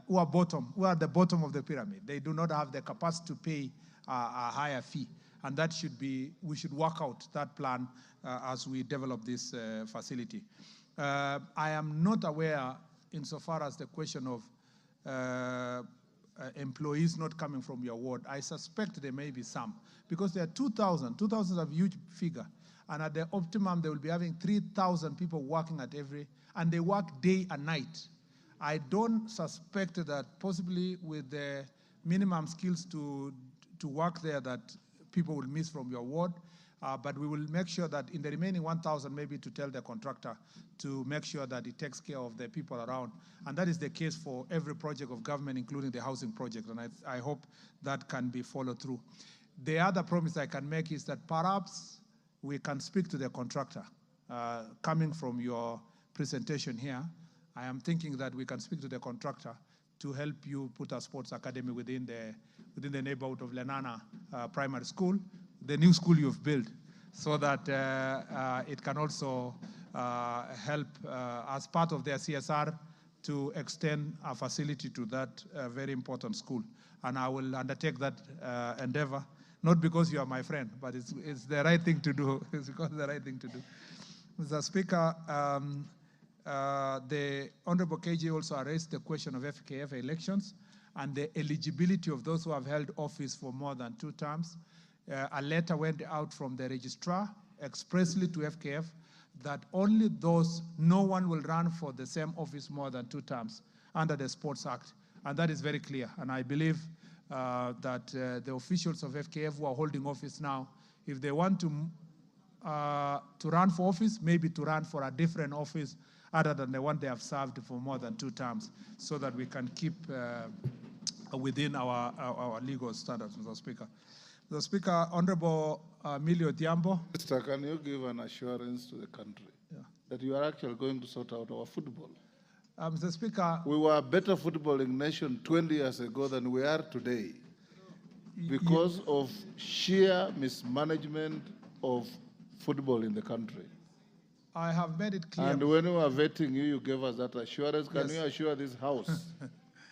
who are the bottom of the pyramid? They do not have the capacity to pay a higher fee, and that should be, we should work out that plan as we develop this facility. I am not aware, insofar as the question of employees not coming from your ward. I suspect there may be some, because there are 2,000. 2,000 is a huge figure. And at the optimum, they will be having 3,000 people working at and they work day and night. I don't suspect that possibly with the minimum skills to work there that people will miss from your ward. But we will make sure that in the remaining 1,000, maybe to tell the contractor to make sure that he takes care of the people around. And that is the case for every project of government, including the housing project. And I hope that can be followed through. The other promise I can make is that perhaps we can speak to the contractor. Coming from your presentation here, I am thinking that we can speak to the contractor to help you put a sports academy within the neighborhood of Lenana Primary School, the new school you've built, so that it can also help as part of their CSR to extend a facility to that very important school. And I will undertake that endeavor, not because you are my friend, but it's the right thing to do. It's because it's the right thing to do. Mr. Speaker, the Honorable KJ also raised the question of FKF elections and the eligibility of those who have held office for more than 2 terms. A letter went out from the registrar expressly to FKF that only no one will run for the same office more than 2 terms under the Sports Act. And that is very clear. And I believe that the officials of FKF who are holding office now, if they want to run for office, maybe to run for a different office other than the one they have served for more than 2 terms, so that we can keep within our legal standards, Mr. Speaker. Mr. Speaker, Honorable Millie Odhiambo.
Mr. Can you give an assurance to the country that you are actually going to sort out our football?
Mr. Speaker.
We were a better footballing nation 20 years ago than we are today because of sheer mismanagement of football in the country.
I have made it clear.
And when we were vetting you, you gave us that assurance. Can you assure this House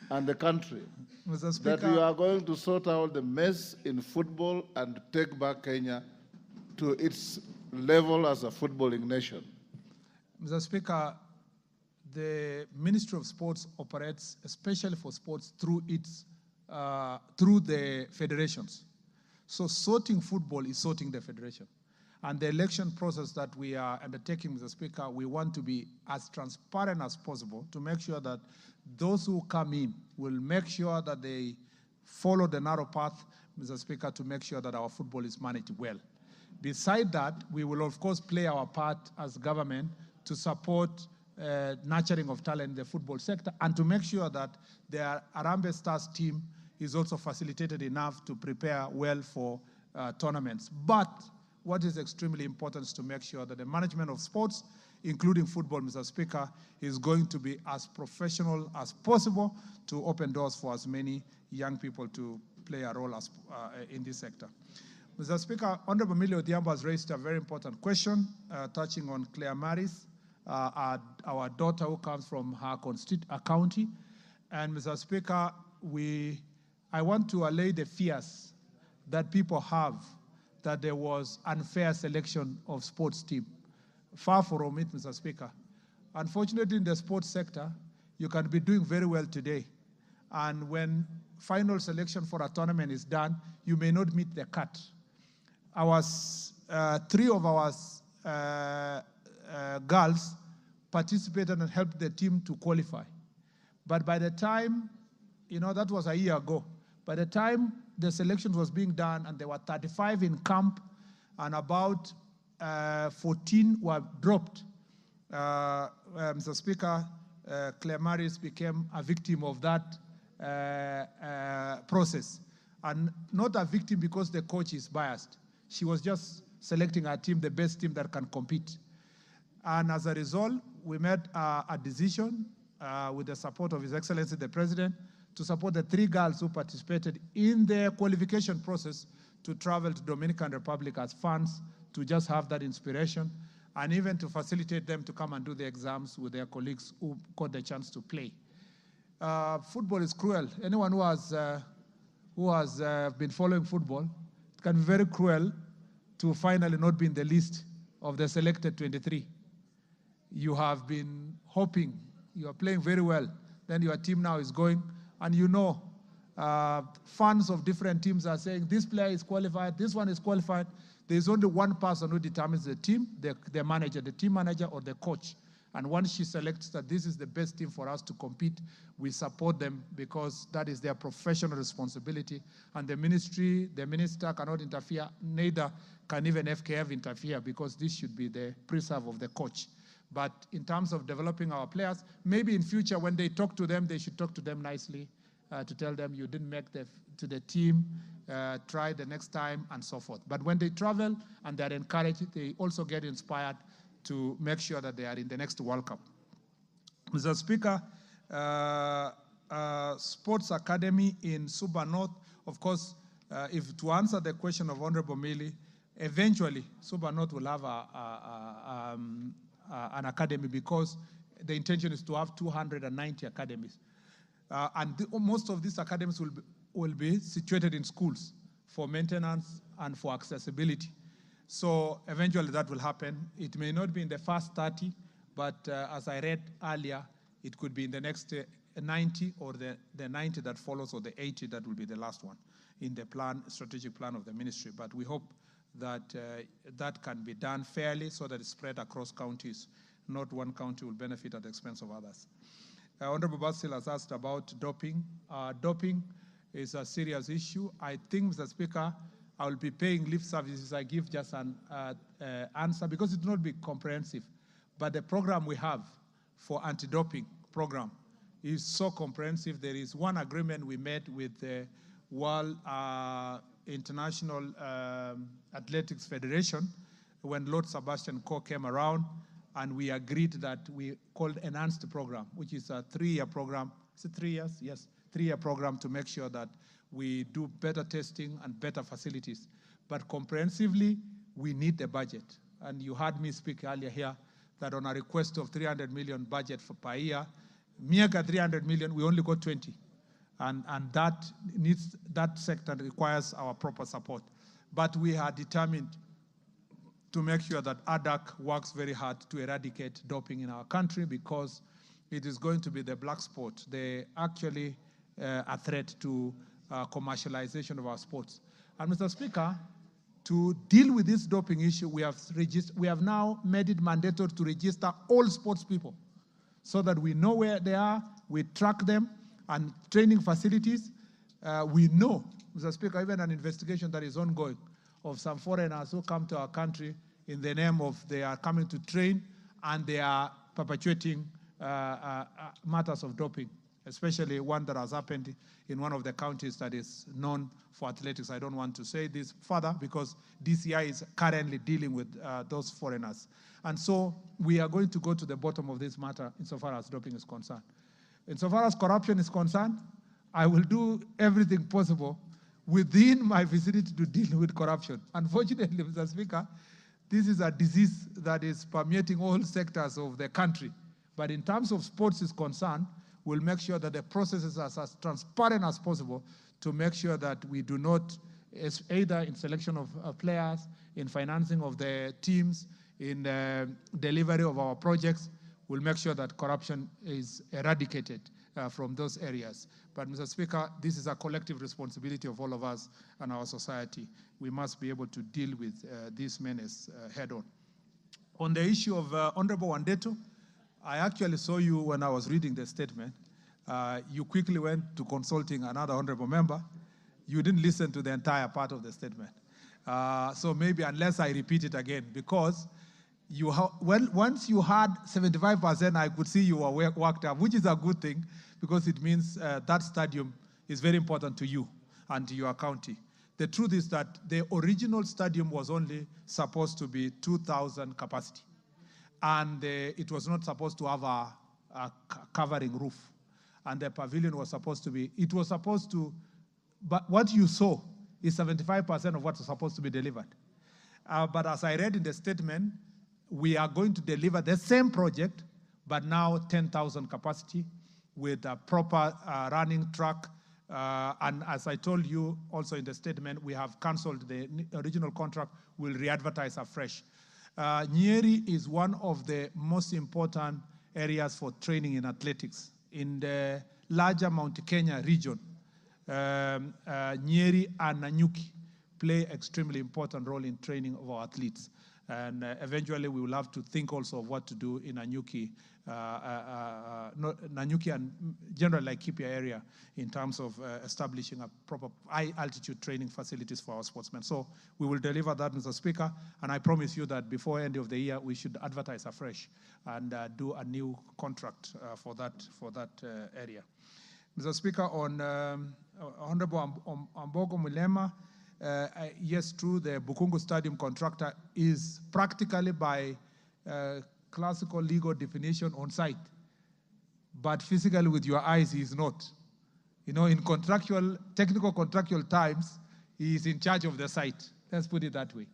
and the country
Mr. Speaker,
that you are going to sort out the mess in football and take back Kenya to its level as a footballing nation?
Mr. Speaker, the Ministry of Sports operates, especially for sports, through the federations. So sorting football is sorting the federation. And the election process that we are undertaking, Mr. Speaker, we want to be as transparent as possible to make sure that those who come in will make sure that they follow the narrow path, Mr. Speaker, to make sure that our football is managed well. Beside that, we will, of course, play our part as government to support nurturing of talent in the football sector and to make sure that the Harambee Stars team is also facilitated enough to prepare well for tournaments. But what is extremely important is to make sure that the management of sports, including football, Mr. Speaker, is going to be as professional as possible to open doors for as many young people to play a role as, in this sector. Mr. Speaker, Honorable Millie Odhiambo has raised a very important question touching on Claire Maris, our daughter who comes from her county. And Mr. Speaker, I want to allay the fears that people have that there was unfair selection of sports team. Far from it, Mr. Speaker. Unfortunately, in the sports sector, you can be doing very well today. And when final selection for a tournament is done, you may not meet the cut. 3 of our girls participated and helped the team to qualify. But by the time, that was a year ago, by the time the selection was being done and there were 35 in camp and about 14 were dropped, Mr. Speaker, Claire Maris became a victim of that process. And not a victim because the coach is biased. She was just selecting her team, the best team that can compete. And as a result, we made a decision with the support of His Excellency the President to support the 3 girls who participated in the qualification process to travel to Dominican Republic as fans to just have that inspiration and even to facilitate them to come and do the exams with their colleagues who got the chance to play. Football is cruel. Anyone who has been following football, it can be very cruel to finally not be in the list of the selected 23. You have been hoping, you are playing very well, then your team now is going, and fans of different teams are saying this player is qualified, this one is qualified. There's only one person who determines the team, the manager, the team manager or the coach. And once she selects that this is the best team for us to compete, we support them because that is their professional responsibility. And the minister cannot interfere, neither can even FKF interfere because this should be the preserve of the coach. But in terms of developing our players, maybe in future when they talk to them, they should talk to them nicely to tell them you didn't make to the team, try the next time and so forth. But when they travel and they're encouraged, they also get inspired to make sure that they are in the next World Cup. Mr. Speaker, Sports Academy in Suba North, of course, if to answer the question of Honorable Mili, eventually Suba North will have an academy because the intention is to have 290 academies. Most of these academies will be situated in schools for maintenance and for accessibility. So eventually that will happen. It may not be in the first 30, but as I read earlier, it could be in the next 90 or the 90 that follows or the 80 that will be the last one in the strategic plan of the ministry. But we hope that that can be done fairly so that it's spread across counties. Not one county will benefit at the expense of others. Honorable Basil has asked about doping. Doping is a serious issue. I think, Mr. Speaker, I will be paying lip services. I give just an answer because it will not be comprehensive. But the program we have for anti-doping program is so comprehensive. There is one agreement we made with the World International Athletics Federation when Lord Sebastian Coe came around, and we agreed that we called Enhanced Program, which is a 3-year program. Is it 3 years? Yes, 3-year program to make sure that we do better testing and better facilities. But comprehensively, we need the budget. And you heard me speak earlier here that on a request of 300 million budget per year, mere 300 million, we only got 20. And that sector requires our proper support. But we are determined to make sure that ADAC works very hard to eradicate doping in our country because it is going to be the black sport. They actually a threat to commercialization of our sports. And Mr. Speaker, to deal with this doping issue, we have now made it mandatory to register all sports people so that we know where they are, we track them, and training facilities. We know, Mr. Speaker, even an investigation that is ongoing of some foreigners who come to our country in the name of they are coming to train and they are perpetuating matters of doping, especially one that has happened in one of the counties that is known for athletics. I don't want to say this further because DCI is currently dealing with those foreigners. And so we are going to go to the bottom of this matter insofar as doping is concerned. Insofar as corruption is concerned, I will do everything possible within my vicinity to deal with corruption. Unfortunately, Mr. Speaker, this is a disease that is permeating all sectors of the country. But in terms of sports is concerned, we'll make sure that the processes are as transparent as possible to make sure that we do not, either in selection of players, in financing of the teams, in the delivery of our projects, we'll make sure that corruption is eradicated from those areas. But Mr. Speaker, this is a collective responsibility of all of us and our society. We must be able to deal with this menace head on. On the issue of Honorable Wandeto, I actually saw you when I was reading the statement. You quickly went to consulting another honorable member. You didn't listen to the entire part of the statement. So maybe unless I repeat it again, because once you had 75%, I could see you were worked up, which is a good thing, because it means that stadium is very important to you and to your county. The truth is that the original stadium was only supposed to be 2,000 capacity. And it was not supposed to have a covering roof. And the pavilion was supposed to be, but what you saw is 75% of what was supposed to be delivered. But as I read in the statement, we are going to deliver the same project, but now 10,000 capacity with a proper running track. And as I told you also in the statement, we have canceled the original contract. We'll re-advertise afresh. Nyeri is one of the most important areas for training in athletics. In the larger Mount Kenya region, Nyeri and Nanyuki play extremely important role in training of our athletes. And eventually we will have to think also of what to do in Nanyuki, Nanyuki and generally Laikipia area in terms of establishing a proper high altitude training facilities for our sportsmen. So we will deliver that, Mr. Speaker, and I promise you that before end of the year, we should advertise afresh and do a new contract for that area. Mr. Speaker, on Honorable Ambogo Mulema, yes, true, the Bukungu Stadium contractor is practically by classical legal definition on site, but physically with your eyes he is not. You know, in technical contractual times, he is in charge of the site. Let's put it that way.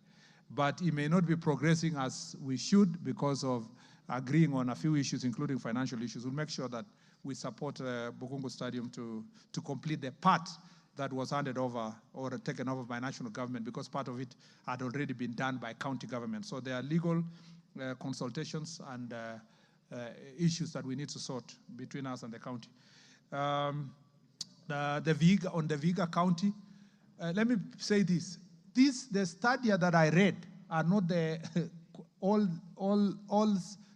But he may not be progressing as we should because of agreeing on a few issues, including financial issues. We'll make sure that we support Bukungu Stadium to complete the part that was handed over or taken over by national government, because part of it had already been done by county government. So there are legal consultations and issues that we need to sort between us and the county. The Vihiga County, let me say this. The stadia that I read are not the all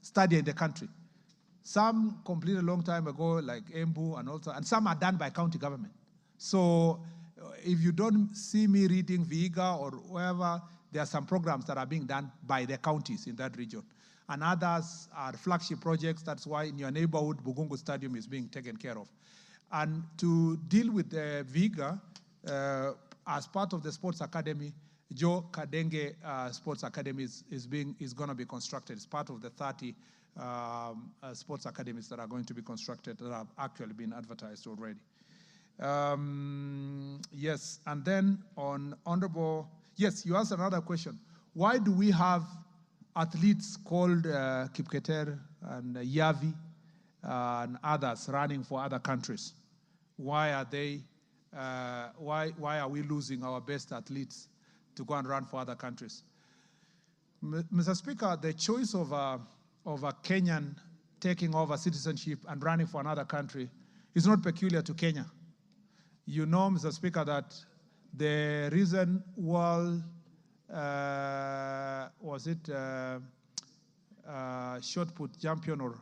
stadia in the country. Some completed a long time ago, like Embu and some are done by county government. So if you don't see me reading Vihiga or wherever, there are some programs that are being done by the counties in that region. And others are flagship projects. That's why in your neighborhood, Bukungu Stadium is being taken care of. And to deal with the Vihiga, as part of the sports academy, Joe Kadenge Sports Academy is going to be constructed. It's part of the 30 sports academies that are going to be constructed that have actually been advertised already. Yes, and then on Honorable, yes, you asked another question. Why do we have athletes called Kipketer and Yavi and others running for other countries? Why are they? Why are we losing our best athletes to go and run for other countries? Mr. Speaker, the choice of a Kenyan taking over citizenship and running for another country is not peculiar to Kenya. You know, Mr. Speaker, that the reason shot put champion or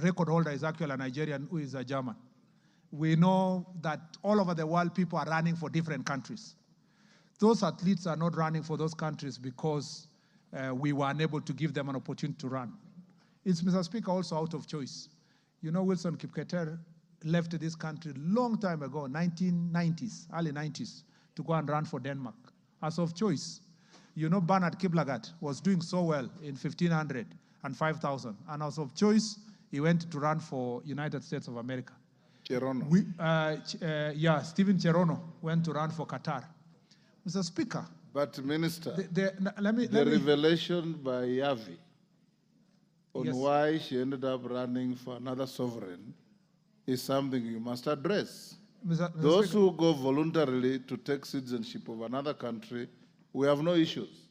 record holder is actually a Nigerian who is a German. We know that all over the world people are running for different countries. Those athletes are not running for those countries because we were unable to give them an opportunity to run. It's, Mr. Speaker, also out of choice. You know, Wilson Kipketer left this country long time ago, 1990s, early 90s, to go and run for Denmark, as of choice. You know, Bernard Kiplagat was doing so well in 1500 and 5,000, and as of choice, he went to run for United States of America.
Cherono.
Stephen Cherono went to run for Qatar. Mr. Speaker.
But Minister, the revelation by Yavi on why she ended up running for another sovereign is something you must address. Those who go voluntarily to take citizenship of another country, we have no issues.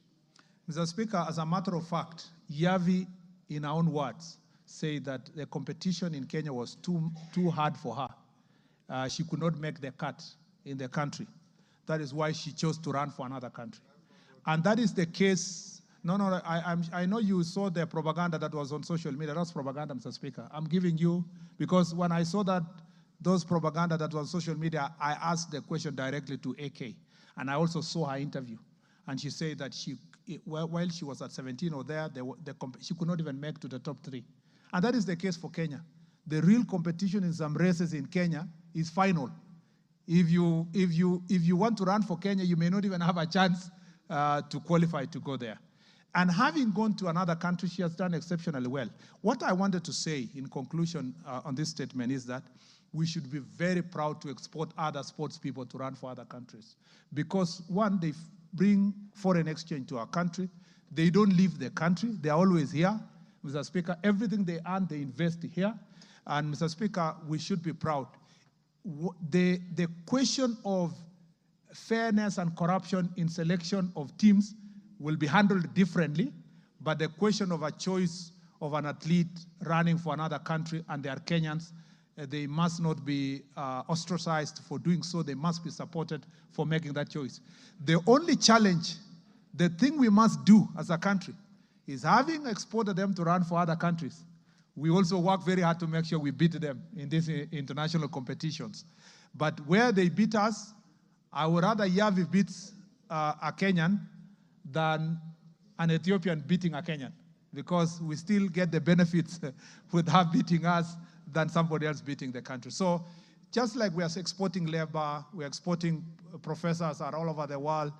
Mr. Speaker, as a matter of fact, Yavi, in her own words, say that the competition in Kenya was too hard for her. She could not make the cut in the country. That is why she chose to run for another country. And that is the case. I know you saw the propaganda that was on social media. That's propaganda, Mr. Speaker. I'm giving you, because when I saw those propaganda that was on social media, I asked the question directly to AK. And I also saw her interview. And she said that while she was at 17 or there, she could not even make to the top 3. And that is the case for Kenya. The real competition in some races in Kenya is final. If you want to run for Kenya, you may not even have a chance to qualify to go there. And having gone to another country, she has done exceptionally well. What I wanted to say in conclusion on this statement is that we should be very proud to export other sports people to run for other countries. Because one, they bring foreign exchange to our country. They don't leave the country. They are always here. Mr. Speaker, everything they earn, they invest here. And Mr. Speaker, we should be proud. The question of fairness and corruption in selection of teams will be handled differently, but the question of a choice of an athlete running for another country and they are Kenyans They must not be ostracized for doing so. They must be supported for making that choice. The only challenge, the thing we must do as a country, is having exported them to run for other countries, we also work very hard to make sure we beat them in these international competitions. But where they beat us, I would rather Yavi beats a Kenyan than an Ethiopian beating a Kenyan, because we still get the benefits with her beating us than somebody else beating the country. So just like we are exporting labor, we are exporting professors are all over the world,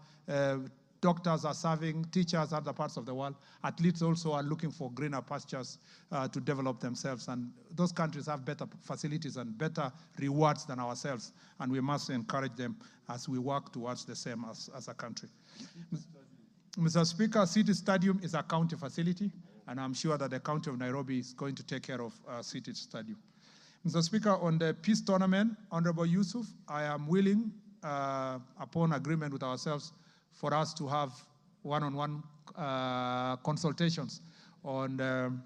doctors are serving, teachers other parts of the world, athletes also are looking for greener pastures to develop themselves. And those countries have better facilities and better rewards than ourselves. And we must encourage them as we work towards the same as a country. Mr. Speaker, City Stadium is a county facility, and I'm sure that the County of Nairobi is going to take care of City Stadium. Mr. Speaker, on the peace tournament, Honorable Yusuf, I am willing, upon agreement with ourselves, for us to have one-on-one consultations on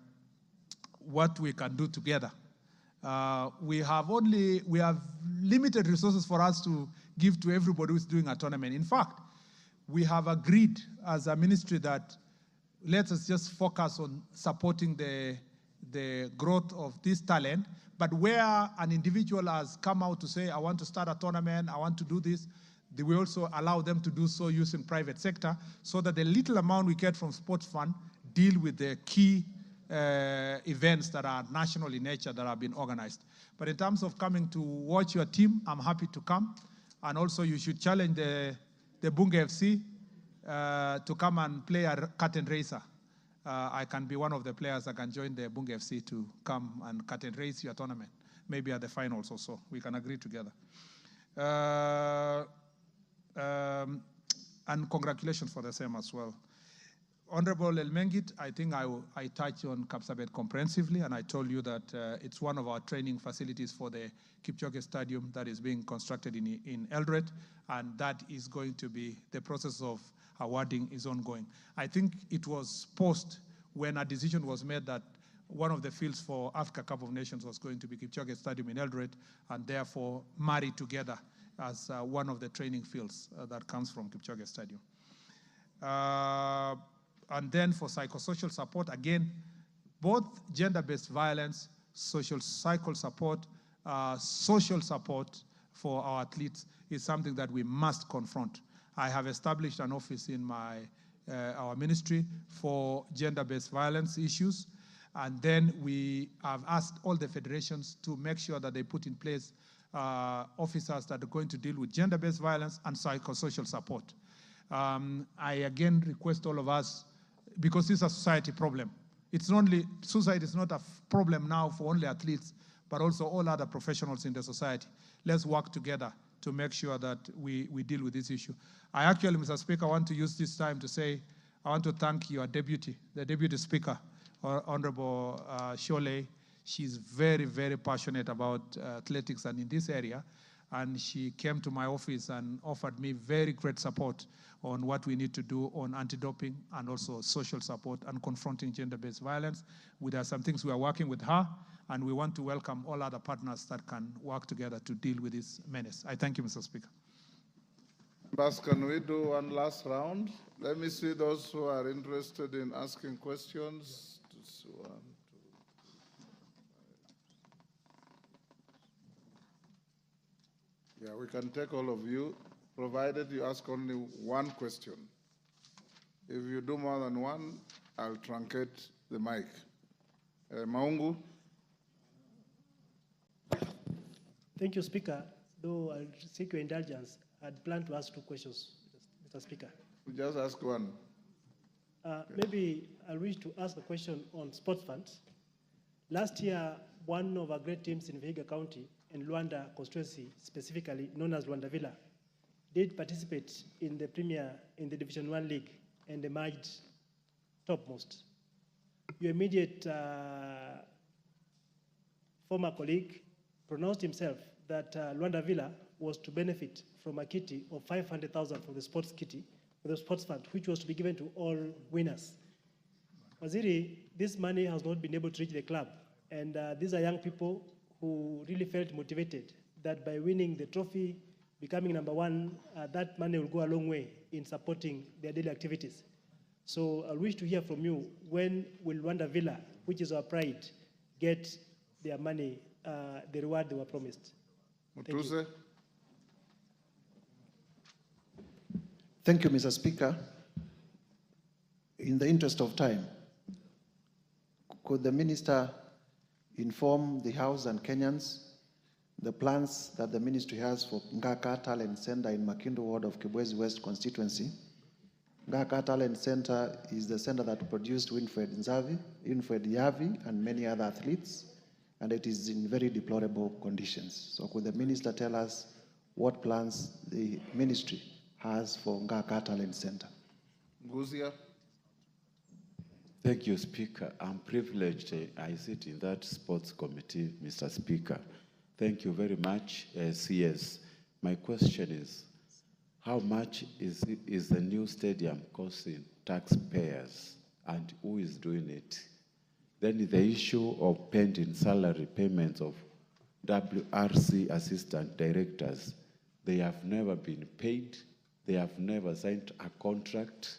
what we can do together. We have limited resources for us to give to everybody who's doing a tournament. In fact, we have agreed as a ministry that let us just focus on supporting the growth of this talent, but where an individual has come out to say, I want to start a tournament, I want to do this, we also allow them to do so using private sector, so that the little amount we get from sports fund deal with the key events that are national in nature that have been organized. But in terms of coming to watch your team, I'm happy to come. And also you should challenge the Bunge FC to come and play a curtain racer. I can be one of the players that can join the Bunge FC to come and curtain race your tournament, maybe at the finals or so. We can agree together. And congratulations for the same as well. Honorable El Mengit, I think I touched on Kapsabet comprehensively, and I told you that it's one of our training facilities for the Kipchoge Stadium that is being constructed in Eldoret, and that is going to be, the process of awarding is ongoing. I think it was post when a decision was made that one of the fields for Africa Cup of Nations was going to be Kipchoge Stadium in Eldoret, and therefore married together as one of the training fields that comes from Kipchoge Stadium. And then for psychosocial support, again, both gender-based violence, psychosocial support for our athletes is something that we must confront. I have established an office in our ministry for gender-based violence issues, and then we have asked all the federations to make sure that they put in place officers that are going to deal with gender-based violence and psychosocial support. I again request all of us, because it's a society problem. Suicide is not a problem now for only athletes, but also all other professionals in the society. Let's work together to make sure that we deal with this issue. I actually, Mr. Speaker, want to use this time to say, I want to thank your deputy, the deputy speaker, Honorable Sholei. She's very, very passionate about athletics and in this area. And she came to my office and offered me very great support on what we need to do on anti-doping and also social support and confronting gender-based violence. There are some things we are working with her, and we want to welcome all other partners that can work together to deal with this menace. I thank you, Mr. Speaker.
But can we do one last round? Let me see those who are interested in asking questions. Yeah, we can take all of you, provided you ask only one question. If you do more than one, I'll truncate the mic. Maungu.
Thank you, Speaker. Though I'll seek your indulgence, I'd planned to ask two questions, Mr. Speaker.
Just ask one.
Maybe I wish to ask a question on sports funds. Last year, one of our great teams in Vihiga County and Luanda constituency, specifically known as Luanda Villa, did participate in the Division 1 League and emerged topmost. Your immediate former colleague pronounced himself that Luanda Villa was to benefit from a kitty of 500,000 from the sports kitty, for the sports fund, which was to be given to all winners. Waziri, this money has not been able to reach the club, and these are young people who really felt motivated that by winning the trophy, becoming number one, that money will go a long way in supporting their daily activities. So I wish to hear from you, when will Rwanda Villa, which is our pride, get their money, the reward they were promised?
Mutuse.
Thank you, Mr. Speaker. In the interest of time, could the Minister inform the House and Kenyans the plans that the Ministry has for Ngaka Talent Center in Makindu Ward of Kibwezi West constituency? Ngaka Talent Center is the center that produced Winfred Yavi, and many other athletes, and it is in very deplorable conditions. So could the Minister tell us what plans the Ministry has for Ngaka Talent Center?
Guzia.
Thank you, Speaker. I'm privileged. I sit in that sports committee, Mr. Speaker. Thank you very much, CS. My question is, how much is the new stadium costing taxpayers, and who is doing it? Then the issue of pending salary payments of WRC assistant directors. They have never been paid. They have never signed a contract.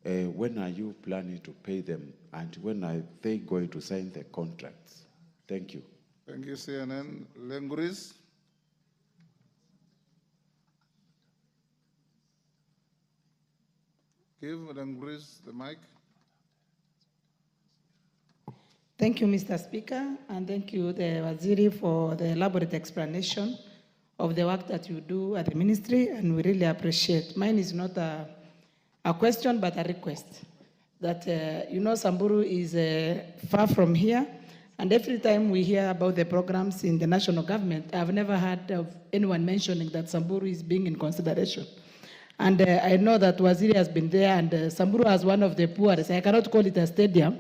When are you planning to pay them, and when are they going to sign the contracts? Thank you.
Thank you, CNN. Lenguris. Give Lenguris the mic.
Thank you, Mr. Speaker, and thank you, the Waziri, for the elaborate explanation of the work that you do at the ministry, and we really appreciate. Mine is not a question, but a request. That, Samburu is far from here, and every time we hear about the programs in the national government, I've never heard of anyone mentioning that Samburu is being in consideration. And I know that Waziri has been there, and Samburu has one of the poorest. I cannot call it a stadium,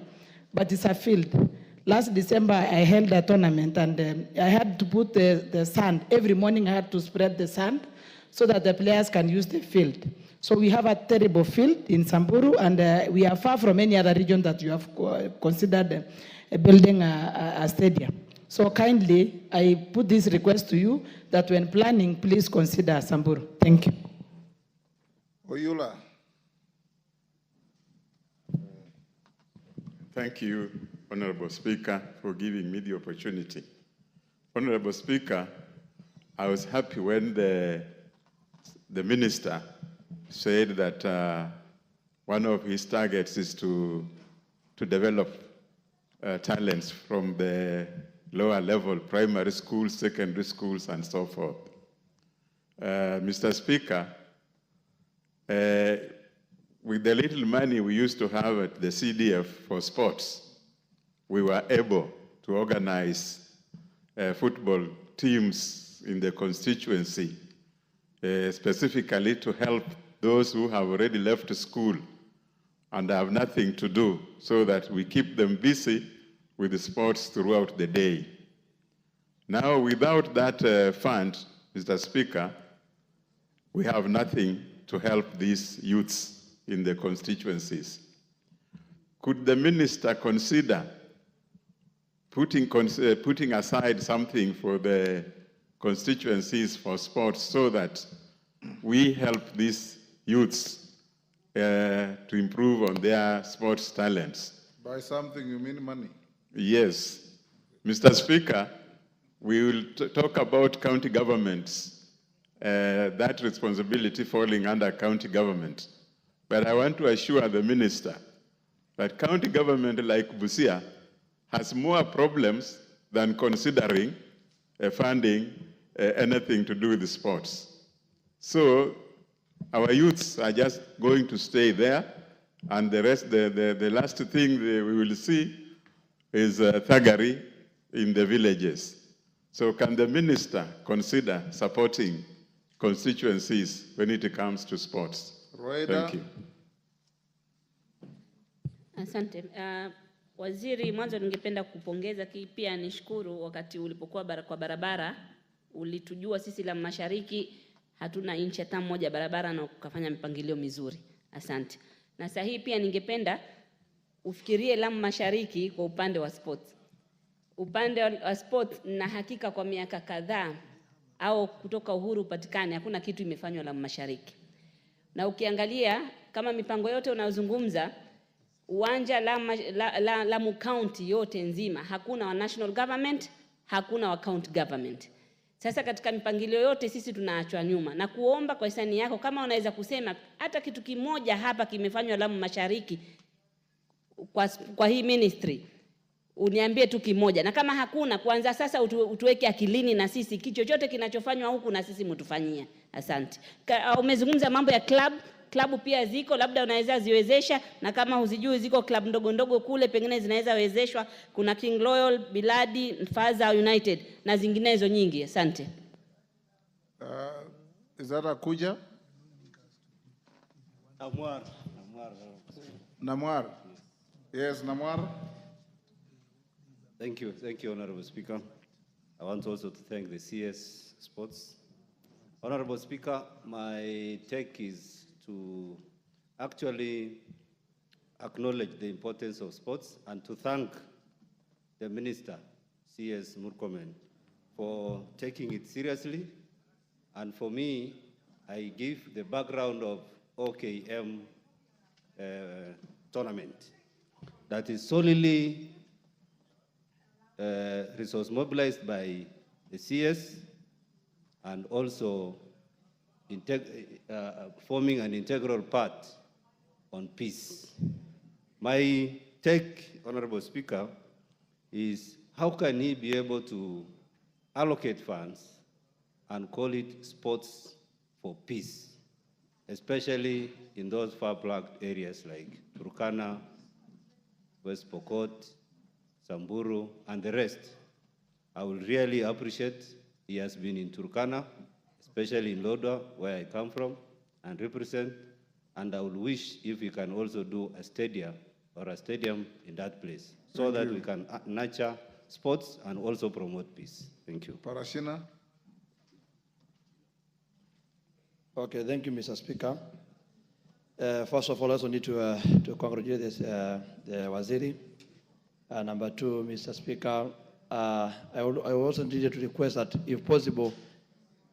but it's a field. Last December, I held a tournament, and I had to put the sand. Every morning, I had to spread the sand so that the players can use the field. So we have a terrible field in Samburu, and we are far from any other region that you have considered building a stadium. So kindly, I put this request to you that when planning, please consider Samburu. Thank you.
Oyula.
Thank you, Honorable Speaker, for giving me the opportunity. Honorable Speaker, I was happy when the minister said that one of his targets is to develop talents from the lower level, primary schools, secondary schools, and so forth. Mr. Speaker, with the little money we used to have at the CDF for sports, we were able to organize football teams in the constituency, specifically to help those who have already left school and have nothing to do, so that we keep them busy with the sports throughout the day. Now, without that fund, Mr. Speaker, we have nothing to help these youths in the constituencies. Could the minister consider putting aside something for the constituencies for sports, so that we help these youths to improve on their sports talents?
By something, you mean money?
Yes. Mr. Speaker, we will talk about county governments, that responsibility falling under county government. But I want to assure the minister that county government like Busia has more problems than considering funding anything to do with the sports. So our youths are just going to stay there, and the rest, the last thing we will see is thuggery in the villages. So can the minister consider supporting constituencies when it comes to sports? Thank you.
Asante. Waziri, mwanzo ningependa kupongeza pia nishukuru wakati ulipokuwa kwa barabara, ulitujua sisi la mashariki hatuna inchi hata moja barabara na ukafanya mipangilio mizuri. Asante. Na sahihi pia ningependa ufikirie la mashariki kwa upande wa sports. upande wa sports na hakika kwa miaka kadhaa au kutoka uhuru upatikane hakuna kitu imefanywa Lamu Mashariki. Na ukiangalia kama mipango yote unayozungumza, uwanja Lamu County yote nzima hakuna wa national government, hakuna wa county government. Sasa katika mipangilio yote sisi tunaachwa nyuma, na kuomba kwa hisani yako kama unaweza kusema hata kitu kimoja hapa kimefanywa Lamu Mashariki kwa hii ministry, uniambie tu kimoja, na kama hakuna kuanza sasa utuweke akilini na sisi chochote kinachofanywa huku na sisi mtufanyia. Asante. Umezungumza mambo ya klabu pia ziko, labda unaweza ziwezesha, na kama huzijui ziko klabu ndogo ndogo kule pengine zinaweza wezeshwa. Kuna King Royal, Biladi, Faza United na zinginezo nyingi. Asante.
Is that Akuja? Namwar. Yes, Namwar.
Thank you, Honorable Speaker. I want also to thank the CS Sports. Honorable Speaker, my take is to actually acknowledge the importance of sports and to thank the Minister, CS Murkomen, for taking it seriously. And for me, I give the background of OKM tournament that is solely resource mobilized by the CS and also forming an integral part on peace. My take, Honorable Speaker, is how can he be able to allocate funds and call it sports for peace, especially in those far-plugged areas like Turkana, West Pokot, Samburu, and the rest. I will really appreciate he has been in Turkana, especially in Lodwa, where I come from and represent, and I would wish if we can also do a stadium in that place, so that we can nurture sports and also promote peace. Thank you.
Parashina.
Okay, thank you, Mr. Speaker. First of all, I also need to congratulate the Waziri. Number two, Mr. Speaker, I also needed to request that, if possible,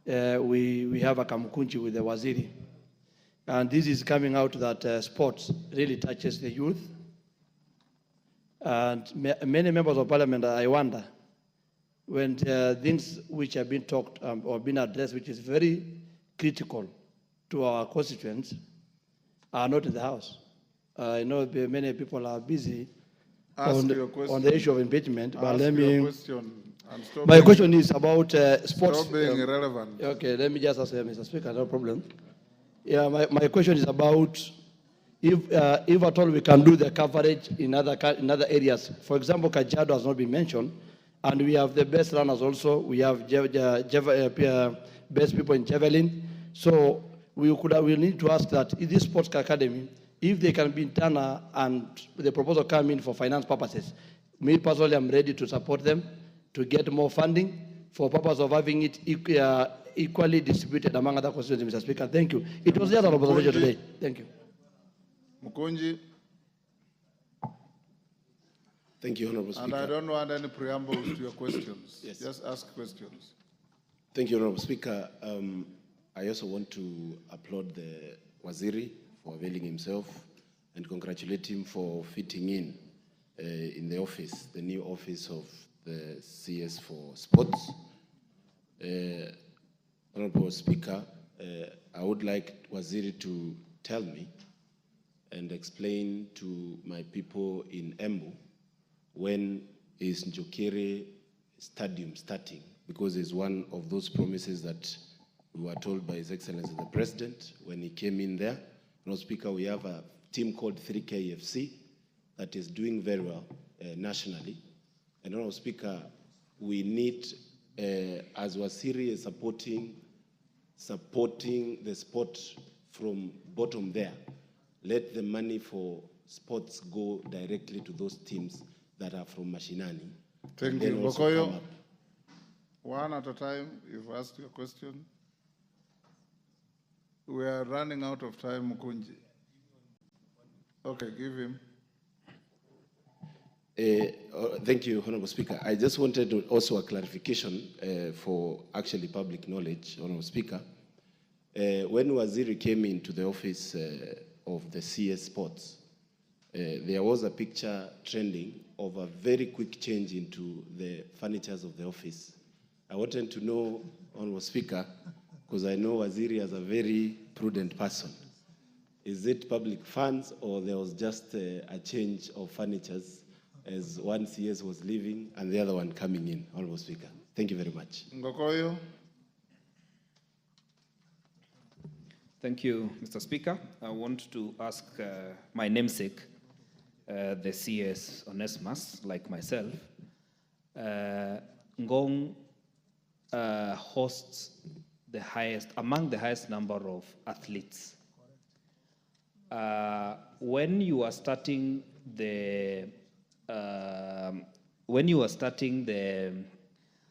we have a kamkunchi with the Waziri. And this is coming out that sports really touches the youth. And many members of parliament, I wonder, when things which have been talked or been addressed, which is very critical to our constituents, are not in the House. I know many people are busy on the issue of impeachment, but let me... My question is about sports.
Stop being irrelevant.
Okay, let me just ask Mr. Speaker, no problem. Yeah, my question is about if at all we can do the coverage in other areas. For example, Kajiado has not been mentioned, and we have the best runners also. We have best people in javelin. So we need to ask that in this sports academy, if they can be in Tana and the proposal come in for finance purposes, me personally, I'm ready to support them to get more funding for purpose of having it equally distributed among other constituencies, Mr. Speaker. Thank you. It was just an observation today. Thank you.
Mukunji.
Thank you, Honorable Speaker.
And I don't want any preambles to your questions. Yes. Just ask questions.
Thank you, Honorable Speaker. I also want to applaud the Waziri for availing himself and congratulate him for fitting in the office, the new office of the CS for Sports. Honorable Speaker, I would like Waziri to tell me and explain to my people in Embu when is Njokere Stadium starting, because it's one of those promises that we were told by His Excellency the President when he came in there. Honorable Speaker, we have a team called 3KFC that is doing very well nationally. And Honorable Speaker, we need, as Waziri is supporting the sport from bottom there, let the money for sports go directly to those teams that are from Mashinani.
Thank you. Bokoyo, one at a time, you've asked your question. We are running out of time, Mukunji. Okay, give him.
Thank you, Honorable Speaker. I just wanted also a clarification for actually public knowledge, Honorable Speaker. When Waziri came into the office of the CS Sports, there was a picture trending of a very quick change into the furnitures of the office. I wanted to know, Honorable Speaker, because I know Waziri as a very prudent person. Is it public funds or there was just a change of furnitures as one CS was leaving and the other one coming in, Honorable Speaker? Thank you very much.
Ngokoyo.
Thank you, Mr. Speaker. I want to ask my namesake, the CS Onesimus, like myself. Ngong hosts among the highest number of athletes. When you are starting the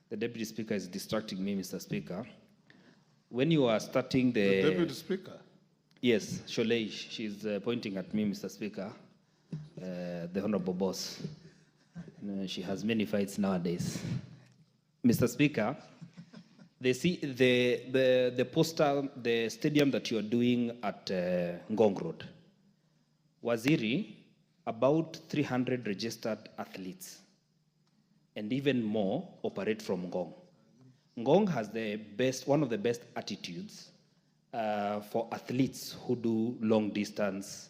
Deputy Speaker is distracting me, Mr. Speaker. When you are starting the
Deputy Speaker?
Yes, Sholei, she's pointing at me, Mr. Speaker, the Honorable Boss. She has many fights nowadays. Mr. Speaker, the stadium that you are doing at Ngong Road, Waziri, about 300 registered athletes, and even more operate from Ngong. Ngong has one of the best attitudes for athletes who do long distance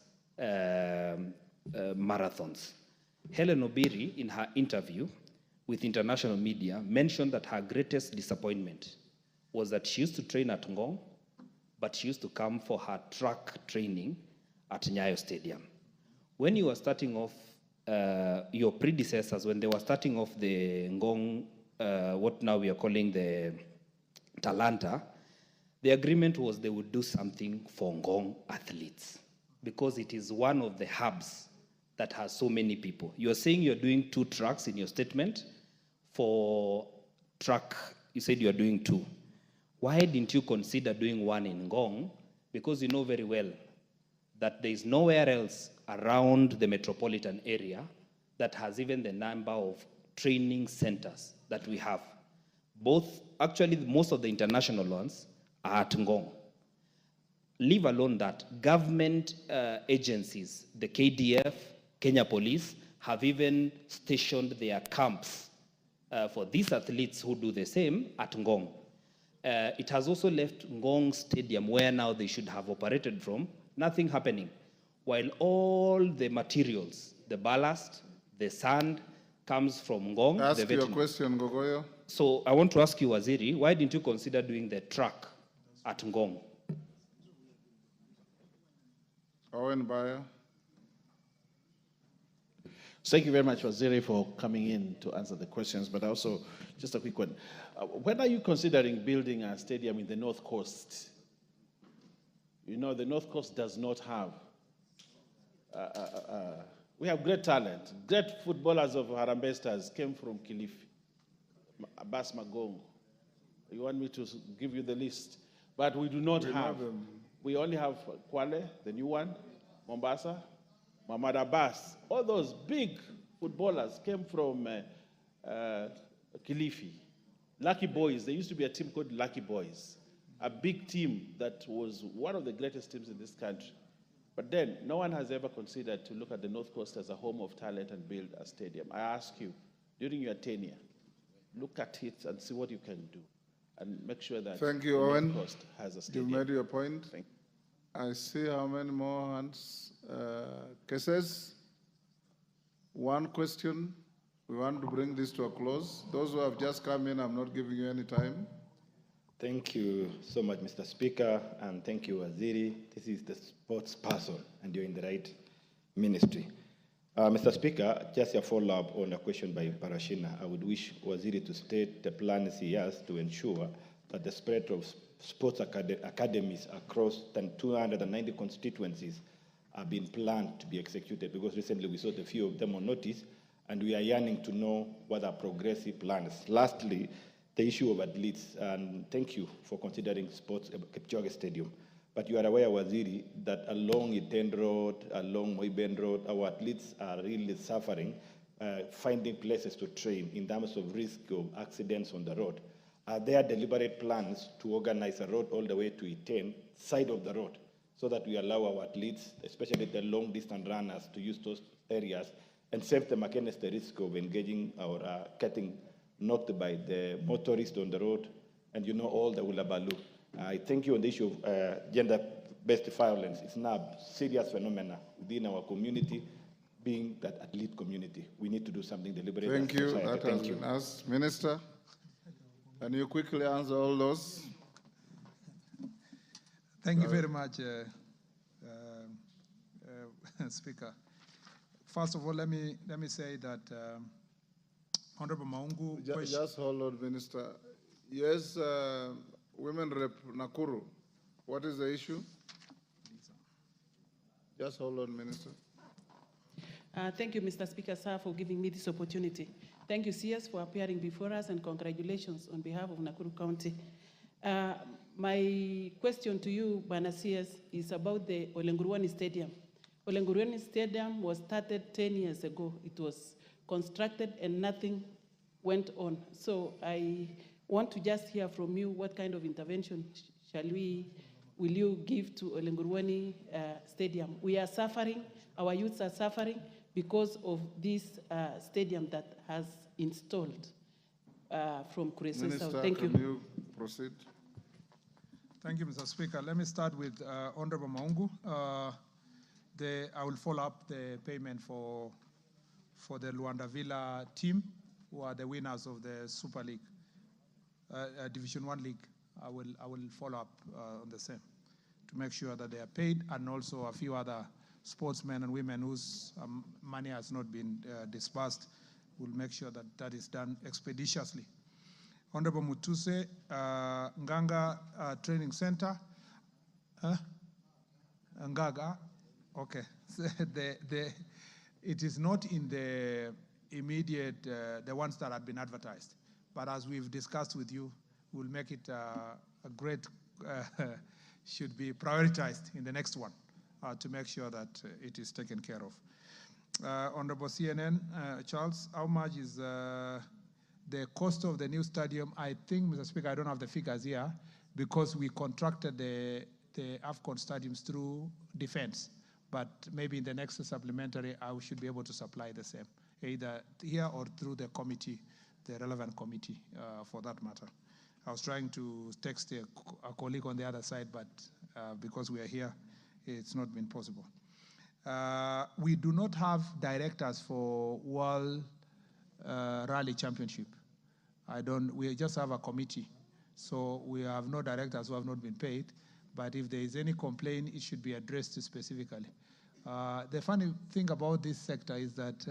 marathons. Helen Obiri, in her interview with international media, mentioned that her greatest disappointment was that she used to train at Ngong, but she used to come for her track training at Nyayo Stadium. When you were starting off, your predecessors, when they were starting off the Ngong, what now we are calling the Talanta, the agreement was they would do something for Ngong athletes because it is one of the hubs that has so many people. You are saying you're doing 2 tracks in your statement. For track, you said you are doing 2. Why didn't you consider doing 1 in Ngong? Because you know very well that there is nowhere else around the metropolitan area that has even the number of training centers that we have. Actually, most of the international ones are at Ngong. Leave alone that government agencies, the KDF, Kenya Police, have even stationed their camps for these athletes who do the same at Ngong. It has also left Ngong Stadium, where now they should have operated from, nothing happening. While all the materials, the ballast, the sand, comes from Ngong.
Ask your question, Gogoyo.
So I want to ask you, Waziri, why didn't you consider doing the track at Ngong?
Owen Bayer.
Thank you very much, Waziri, for coming in to answer the questions, but also just a quick one. When are you considering building a stadium in the North Coast? You know, the North Coast does not have, we have great talent. Great footballers of Harambee Stars came from Kilifi, Abbas Magongo. You want me to give you the list? But we do not have, we only have Kwale, the new one, Mombasa, Muhammad Abbas. All those big footballers came from Kilifi. Lucky Boys, there used to be a team called Lucky Boys, a big team that was one of the greatest teams in this country. But then, no one has ever considered to look at the North Coast as a home of talent and build a stadium. I ask you, during your tenure, look at it and see what you can do, and make sure that
Thank you,
the
Owen.
North Coast has a stadium.
You made your point.
Thank you.
I see how many more hands. Cases. One question. We want to bring this to a close. Those who have just come in, I'm not giving you any time.
Thank you so much, Mr. Speaker, and thank you, Waziri. This is the sports person, and you're in the right ministry. Mr. Speaker, just a follow-up on a question by Parashina. I would wish Waziri to state the plans he has to ensure that the spread of sports academies across 290 constituencies are being planned to be executed, because recently we saw a few of them on notice, and we are yearning to know what are progressive plans. Lastly, the issue of athletes, and thank you for considering sports at Kipchoge Stadium. But you are aware, Waziri, that along Iten Road, along Moiben Road, our athletes are really suffering finding places to train in terms of risk of accidents on the road? Are there deliberate plans to organize a road all the way to Iten, side of the road, so that we allow our athletes, especially the long-distance runners, to use those areas and save them against the risk of engaging or getting knocked by the motorist on the road, and all the hullabaloo. I thank you on the issue of gender-based violence. It's now a serious phenomenon within our community, being that athlete community. We need to do something deliberate.
Thank you.
Society.
That has been asked. Minister, can you quickly answer all those?
Thank you very much, Speaker. First of all, let me say that Honorable Maungu.
Just hold on, Minister. Yes, Women Rep Nakuru. What is the issue? Just hold on, Minister.
Thank you, Mr. Speaker, sir, for giving me this opportunity. Thank you, CS, for appearing before us, and congratulations on behalf of Nakuru County. My question to you, Bana CS, is about the Olenguruani Stadium. Olenguruani Stadium was started 10 years ago. It was constructed and nothing went on. So I want to just hear from you what kind of intervention will you give to Olenguruani Stadium? We are suffering, our youths are suffering because of this stadium that has installed from Kuresoi.
Minister,
Thank
can you proceed?
Thank you, Mr. Speaker. Let me start with Honorable Maungu. I will follow up the payment for the Luanda Villa team, who are the winners of the Super League, Division 1 League. I will follow up on the same to make sure that they are paid, and also a few other sportsmen and women whose money has not been disbursed. We'll make sure that that is done expeditiously. Honorable Mutuse, Nganga Training Center. Ngaga, okay. It is not in the immediate, the ones that have been advertised. But as we've discussed with you, we'll make it a great, should be prioritized in the next one to make sure that it is taken care of. Honorable CNN, Charles, how much is the cost of the new stadium? I think, Mr. Speaker, I don't have the figures here because we contracted the AFCON stadiums through defense. But maybe in the next supplementary, I should be able to supply the same, either here or through the committee, the relevant committee for that matter. I was trying to text a colleague on the other side, but because we are here, it's not been possible. We do not have directors for World Rally Championship. We just have a committee. So we have no directors who have not been paid. But if there is any complaint, it should be addressed specifically. The funny thing about this sector is that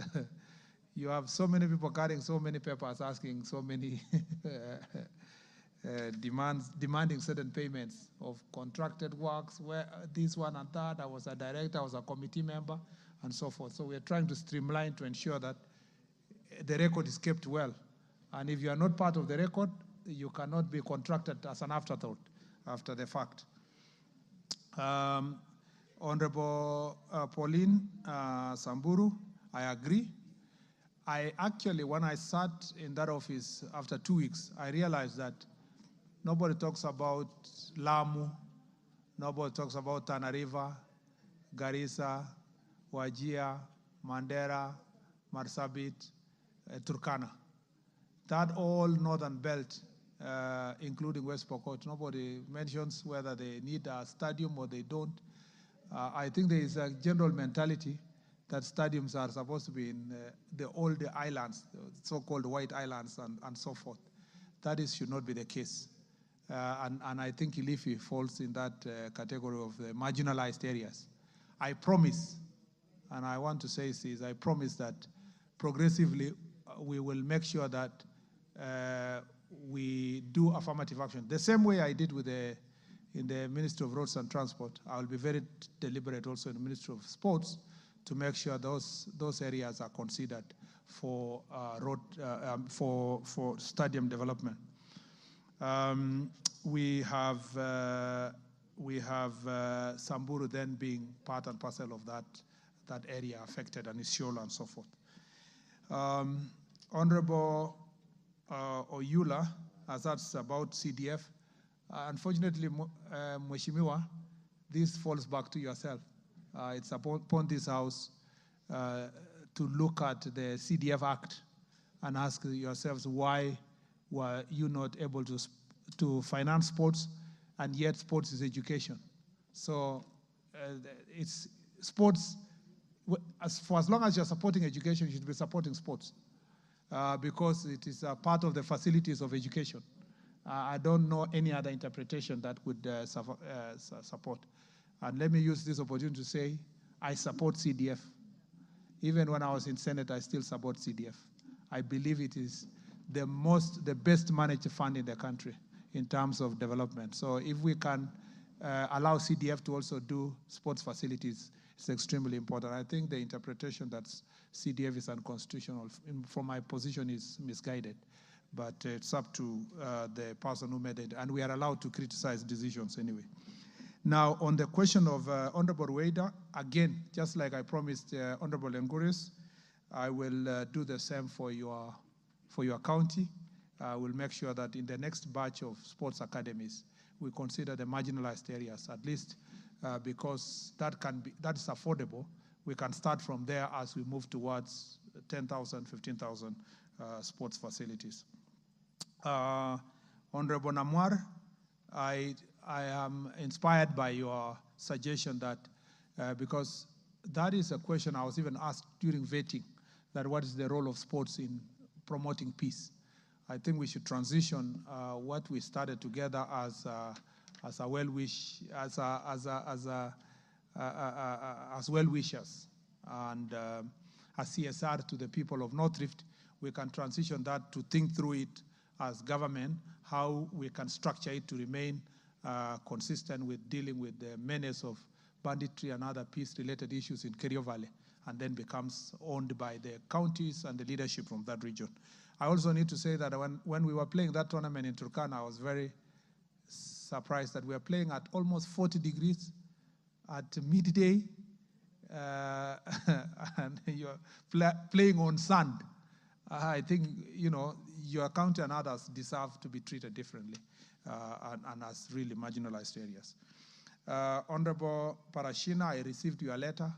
you have so many people carrying so many papers asking so many demanding certain payments of contracted works, where this one and that, I was a director, I was a committee member, and so forth. So we're trying to streamline to ensure that the record is kept well. And if you are not part of the record, you cannot be contracted as an afterthought after the fact. Honorable Pauline Samburu, I agree. I actually, when I sat in that office after 2 weeks, I realized that nobody talks about Lamu, nobody talks about Tana River, Garissa, Wajir, Mandera, Marsabit, Turkana. That all northern belt, including West Pokot, nobody mentions whether they need a stadium or they don't. I think there is a general mentality that stadiums are supposed to be in all the islands, so-called white islands and so forth. That should not be the case. And I think Kilifi falls in that category of the marginalized areas. I promise, and I want to say this, I promise that progressively we will make sure that we do affirmative action. The same way I did in the Ministry of Roads and Transport, I will be very deliberate also in the Ministry of Sports to make sure those areas are considered for for stadium development. We have Samburu then being part and parcel of that area affected, and Isiolo and so forth. Honorable Oyula has asked about CDF. Unfortunately, Mheshimiwa, this falls back to yourself. It's upon this House to look at the CDF Act and ask yourselves why were you not able to finance sports, and yet sports is education. So it's sports, for as long as you're supporting education, you should be supporting sports because it is a part of the facilities of education. I don't know any other interpretation that would support. And let me use this opportunity to say, I support CDF. Even when I was in Senate, I still support CDF. I believe it is the best managed fund in the country in terms of development. So if we can allow CDF to also do sports facilities, it's extremely important. I think the interpretation that CDF is unconstitutional, from my position, is misguided. But it's up to the person who made it, and we are allowed to criticize decisions anyway. Now, on the question of Honorable Rueda, again, just like I promised Honorable Nguris, I will do the same for your county. I will make sure that in the next batch of sports academies, we consider the marginalized areas, at least because that is affordable. We can start from there as we move towards 10,000, 15,000 sports facilities. Honorable Namwar, I am inspired by your suggestion that, because that is a question I was even asked during vetting, that what is the role of sports in promoting peace? I think we should transition what we started together as well-wishers and as CSR to the people of North Rift. We can transition that to think through it as government, how we can structure it to remain consistent with dealing with the menace of banditry and other peace-related issues in Kerio Valley, and then becomes owned by the counties and the leadership from that region. I also need to say that when we were playing that tournament in Turkana, I was very surprised that we were playing at almost 40 degrees at midday, and you're playing on sand. I think, your county and others deserve to be treated differently and as really marginalized areas. Honorable Parashina, I received your letter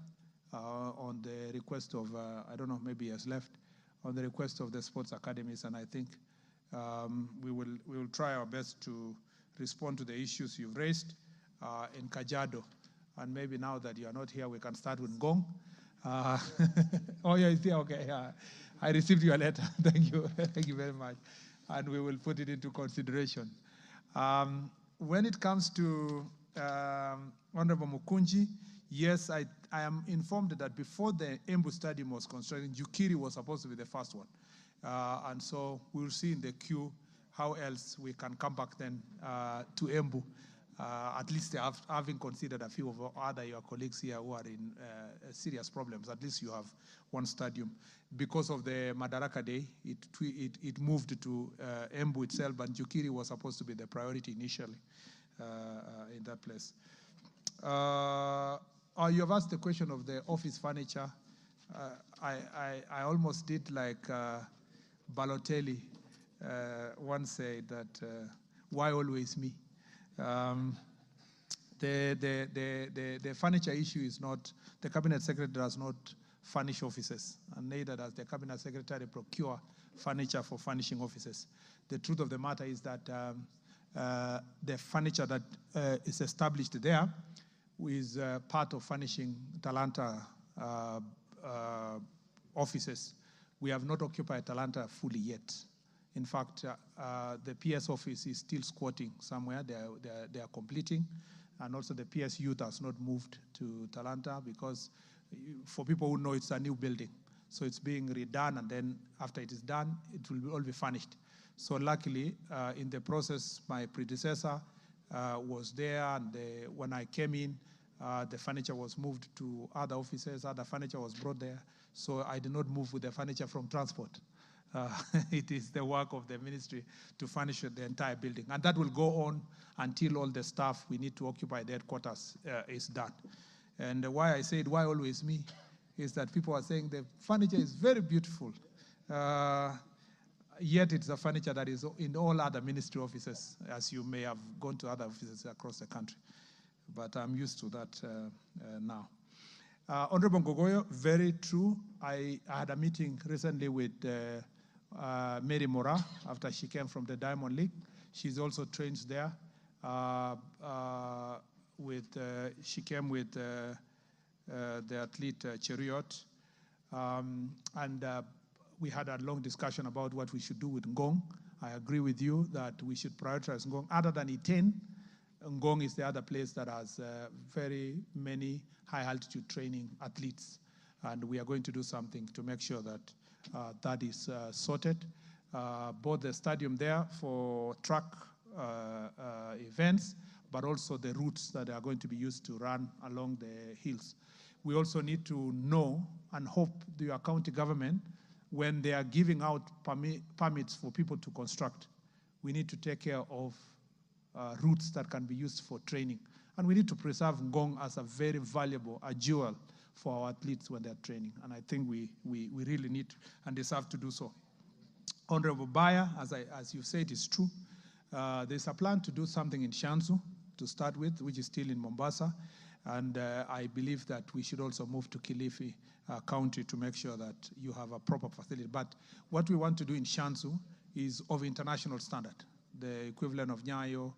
on the request of, I don't know, maybe he has left, on the request of the sports academies, and I think we will try our best to respond to the issues you've raised in Kajiado. And maybe now that you are not here, we can start with Ngong. Oh, yeah, it's here, okay. I received your letter. Thank you. Thank you very much. And we will put it into consideration. When it comes to Honorable Mukunji, yes, I am informed that before the Embu Stadium was constructed, Jukiri was supposed to be the first one. And so we'll see in the queue how else we can come back then to Embu, at least having considered a few of your colleagues here who are in serious problems. At least you have one stadium. Because of the Madaraka Day, it moved to Embu itself, but Jukiri was supposed to be the priority initially in that place. You have asked the question of the office furniture. I almost did like Balotelli once said that, why always me? The furniture issue is not, the cabinet secretary does not furnish offices, and neither does the cabinet secretary procure furniture for furnishing offices. The truth of the matter is that the furniture that is established there is part of furnishing Talanta offices. We have not occupied Talanta fully yet. In fact, the PS office is still squatting somewhere. They are completing. And also the PS youth has not moved to Talanta because, for people who know, it's a new building. So it's being redone, and then after it is done, it will all be furnished. So luckily, in the process, my predecessor was there, and when I came in, the furniture was moved to other offices, other furniture was brought there. So I did not move with the furniture from transport. It is the work of the ministry to furnish the entire building. And that will go on until all the staff we need to occupy the headquarters is done. And why I said, why always me, is that people are saying the furniture is very beautiful. Yet it's a furniture that is in all other ministry offices, as you may have gone to other offices across the country. But I'm used to that now. Honorable Ngogoyo, very true. I had a meeting recently with Mary Mora after she came from the Diamond League. She's also trained there. She came with the athlete Cheriot. We had a long discussion about what we should do with Ngong. I agree with you that we should prioritize Ngong. Other than Iten, Ngong is the other place that has very many high-altitude training athletes. And we are going to do something to make sure that that is sorted. Both the stadium there for track events, but also the routes that are going to be used to run along the hills. We also need to know and hope your county government, when they are giving out permits for people to construct, we need to take care of routes that can be used for training. And we need to preserve Ngong as a very valuable, a jewel for our athletes when they're training. And I think we really need and deserve to do so. Honorable Bayer, as you said, is true. There's a plan to do something in Shanzu to start with, which is still in Mombasa. And I believe that we should also move to Kilifi County to make sure that you have a proper facility. But what we want to do in Shanzu is of international standard, the equivalent of Nyayo,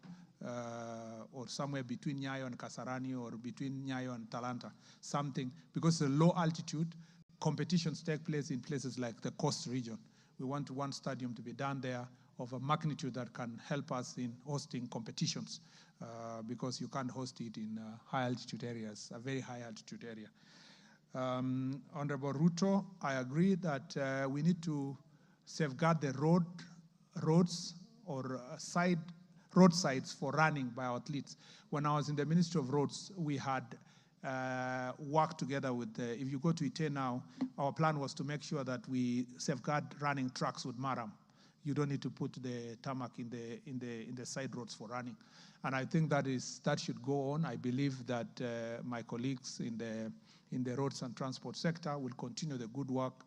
or somewhere between Nyayo and Kasarani, or between Nyayo and Talanta, something, because the low altitude competitions take place in places like the coast region. We want one stadium to be done there of a magnitude that can help us in hosting competitions, because you can't host it in high altitude areas, a very high altitude area. Honorable Ruto, I agree that we need to safeguard the roads or roadsides for running by our athletes. When I was in the Ministry of Roads, we had worked together with if you go to Ite now, our plan was to make sure that we safeguard running tracks with Maram. You don't need to put the tarmac in the side roads for running. And I think that should go on. I believe that my colleagues in the roads and transport sector will continue the good work,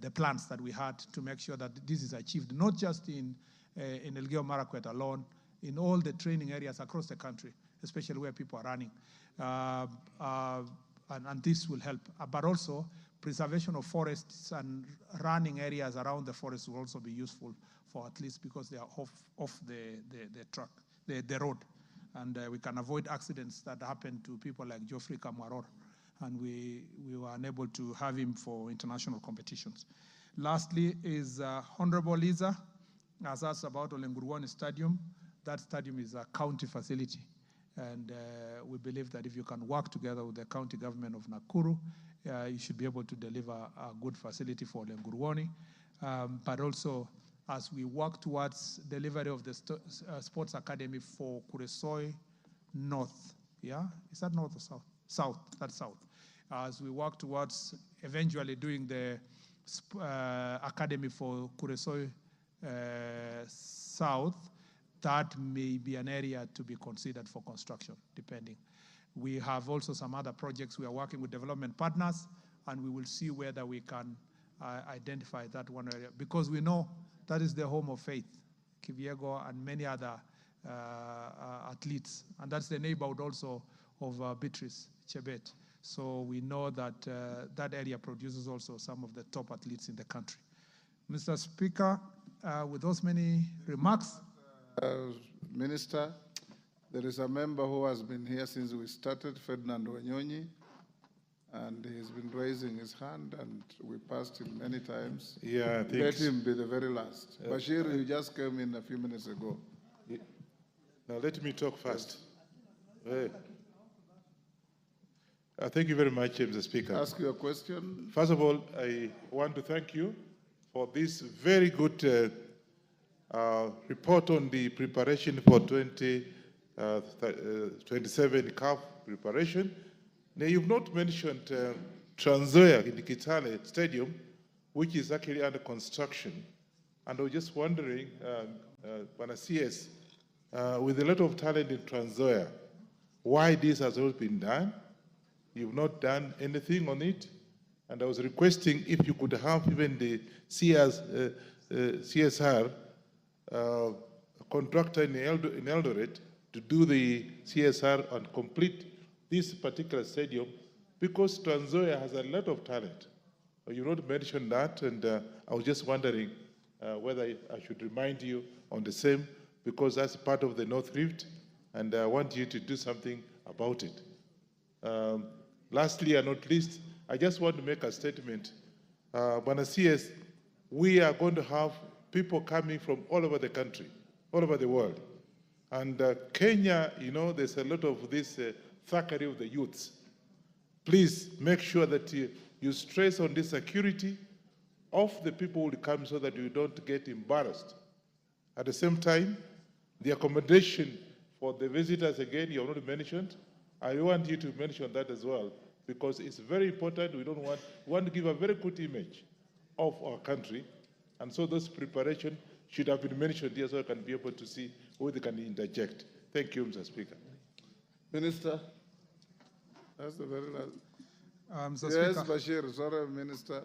the plans that we had to make sure that this is achieved, not just in Elgeyo Marakwet alone, in all the training areas across the country, especially where people are running. And this will help. But also, preservation of forests and running areas around the forest will also be useful for athletes because they are off the road. And we can avoid accidents that happen to people like Geoffrey Kamwaror. And we were unable to have him for international competitions. Lastly is Honorable Liza has asked about Olenguruwani Stadium. That stadium is a county facility. And we believe that if you can work together with the county government of Nakuru, you should be able to deliver a good facility for Olenguruwani. But also, as we work towards delivery of the sports academy for Kuresoi North, yeah? Is that north or south? South, that's south. As we work towards eventually doing the academy for Kuresoi South, that may be an area to be considered for construction, depending. We have also some other projects we are working with development partners, and we will see whether we can identify that one area, because we know that is the home of Faith, Kiviego, and many other athletes. And that's the neighborhood also of Beatrice, Chebet. So we know that that area produces also some of the top athletes in the country. Mr. Speaker, with those many remarks.
Minister, there is a member who has been here since we started, Ferdinand Wanyonyi, and he's been raising his hand, and we passed him many times.
Yeah,
let him be the very last. Bashir, you just came in a few minutes ago.
Now let me talk first. Thank you very much, Mr. Speaker.
Ask your question.
First of all, I want to thank you for this very good report on the preparation for 2027 CAF preparation. Now, you've not mentioned Trans Nzoia in the Kitale Stadium, which is actually under construction. And I was just wondering, Bwana CS, with a lot of talent in Trans Nzoia, why this has not been done? You've not done anything on it?
And I was requesting if you could have even the CSR contractor in Eldoret to do the CSR and complete this particular stadium, because Trans Nzoia has a lot of talent. You not mentioned that, and I was just wondering whether I should remind you on the same, because that's part of the North Rift, and I want you to do something about it. Lastly and not least, I just want to make a statement. Bwana CS, we are going to have people coming from all over the country, all over the world. And Kenya, you know, there's a lot of this thuggery of the youths. Please make sure that you stress on the security of the people who will come so that you don't get embarrassed. At the same time, the accommodation for the visitors, again, you have not mentioned. I want you to mention that as well, because it's very important. We want to give a very good image of our country. And so those preparations should have been mentioned here so I can be able to see who they can interject. Thank you, Mr. Speaker. Minister. That's the very last.
Mr.
Yes,
Speaker.
Bashir. Sorry, Minister.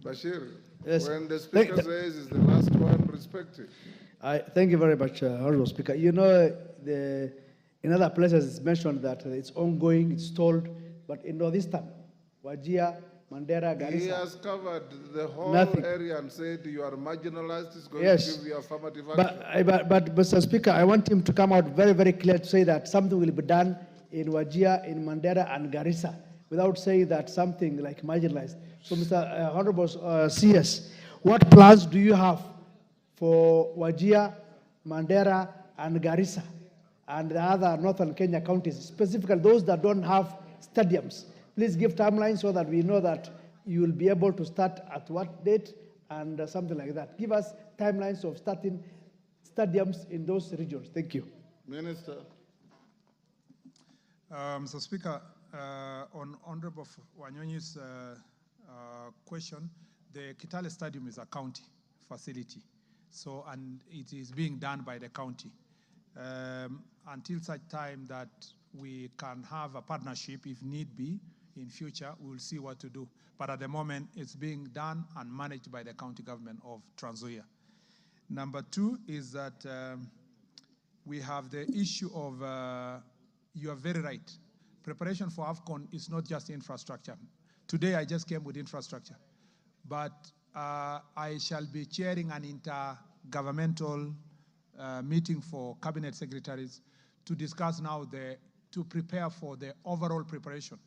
Bashir,
yes.
When the Speaker says is the last one, respect it.
Thank you very much, Honorable Speaker. You know, in other places it's mentioned that it's ongoing, it's stalled, but in Northeastern, Wajir, Mandera, Garissa.
He has covered the whole area and said you are marginalized. He's going to give you affirmative action.
But Mr. Speaker, I want him to come out very, very clear to say that something will be done in Wajir, in Mandera, and Garissa, without saying that something like marginalized. So, Mr. Honorable CS, what plans do you have for Wajir, Mandera, and Garissa, and the other northern Kenya counties, specifically those that don't have stadiums? Please give timelines so that we know that you will be able to start at what date and something like that. Give us timelines of starting stadiums in those regions. Thank you.
Minister.
Mr. Speaker, on Honorable Wanyonyi's question, the Kitale Stadium is a county facility. So, and it is being done by the county. Until such time that we can have a partnership, if need be, in future, we will see what to do. But at the moment, it's being done and managed by the county government of Trans Nzoia. Number two is that we have the issue of, you are very right, preparation for AFCON is not just infrastructure. Today, I just came with infrastructure. But I shall be chairing an intergovernmental meeting for cabinet secretaries to discuss now to prepare for the overall preparation,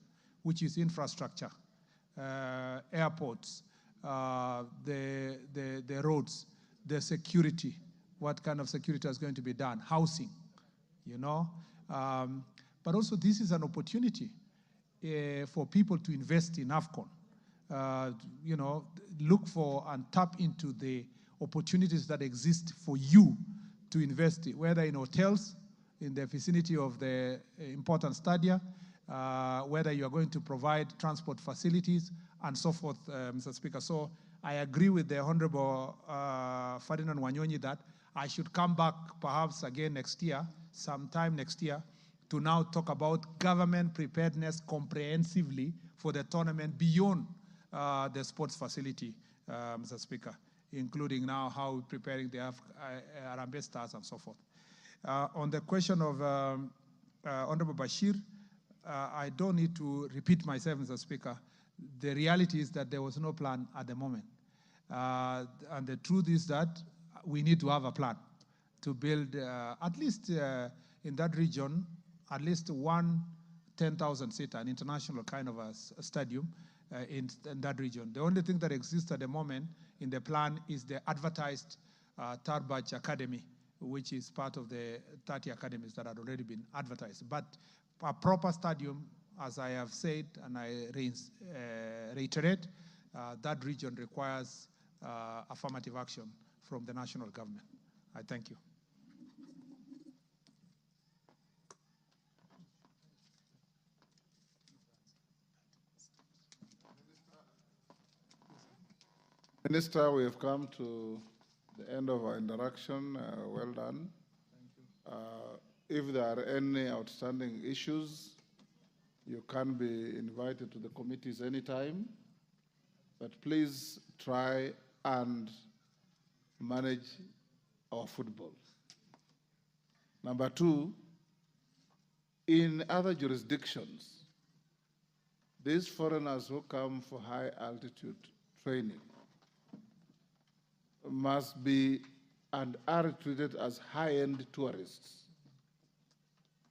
which is infrastructure, airports, the roads, the security, what kind of security is going to be done, housing, you know. But also this is an opportunity for people to invest in AFCON. You know, look for and tap into the opportunities that exist for you to invest, whether in hotels, in the vicinity of the important stadia, whether you are going to provide transport facilities, and so forth, Mr. Speaker. So I agree with the Honorable Ferdinand Wanyonyi that I should come back perhaps again next year, sometime next year, to now talk about government preparedness comprehensively for the tournament beyond the sports facility, Mr. Speaker, including now how we're preparing the Harambee Stars and so forth. On the question of Honorable Bashir, I don't need to repeat myself, Mr. Speaker. The reality is that there was no plan at the moment. And the truth is that we need to have a plan to build, at least in that region, at least one 10,000-seater, an international kind of a stadium in that region. The only thing that exists at the moment in the plan is the advertised Tarbach Academy, which is part of the 30 academies that had already been advertised. But a proper stadium, as I have said, and I reiterate, that region requires affirmative action from the national government. I thank you.
Minister, we have come to the end of our interaction. Well done. Thank you. If there are any outstanding issues, You can be invited to the committees anytime, but please try and manage our football. Number two, in other jurisdictions, these foreigners who come for high altitude training must be and are treated as high-end tourists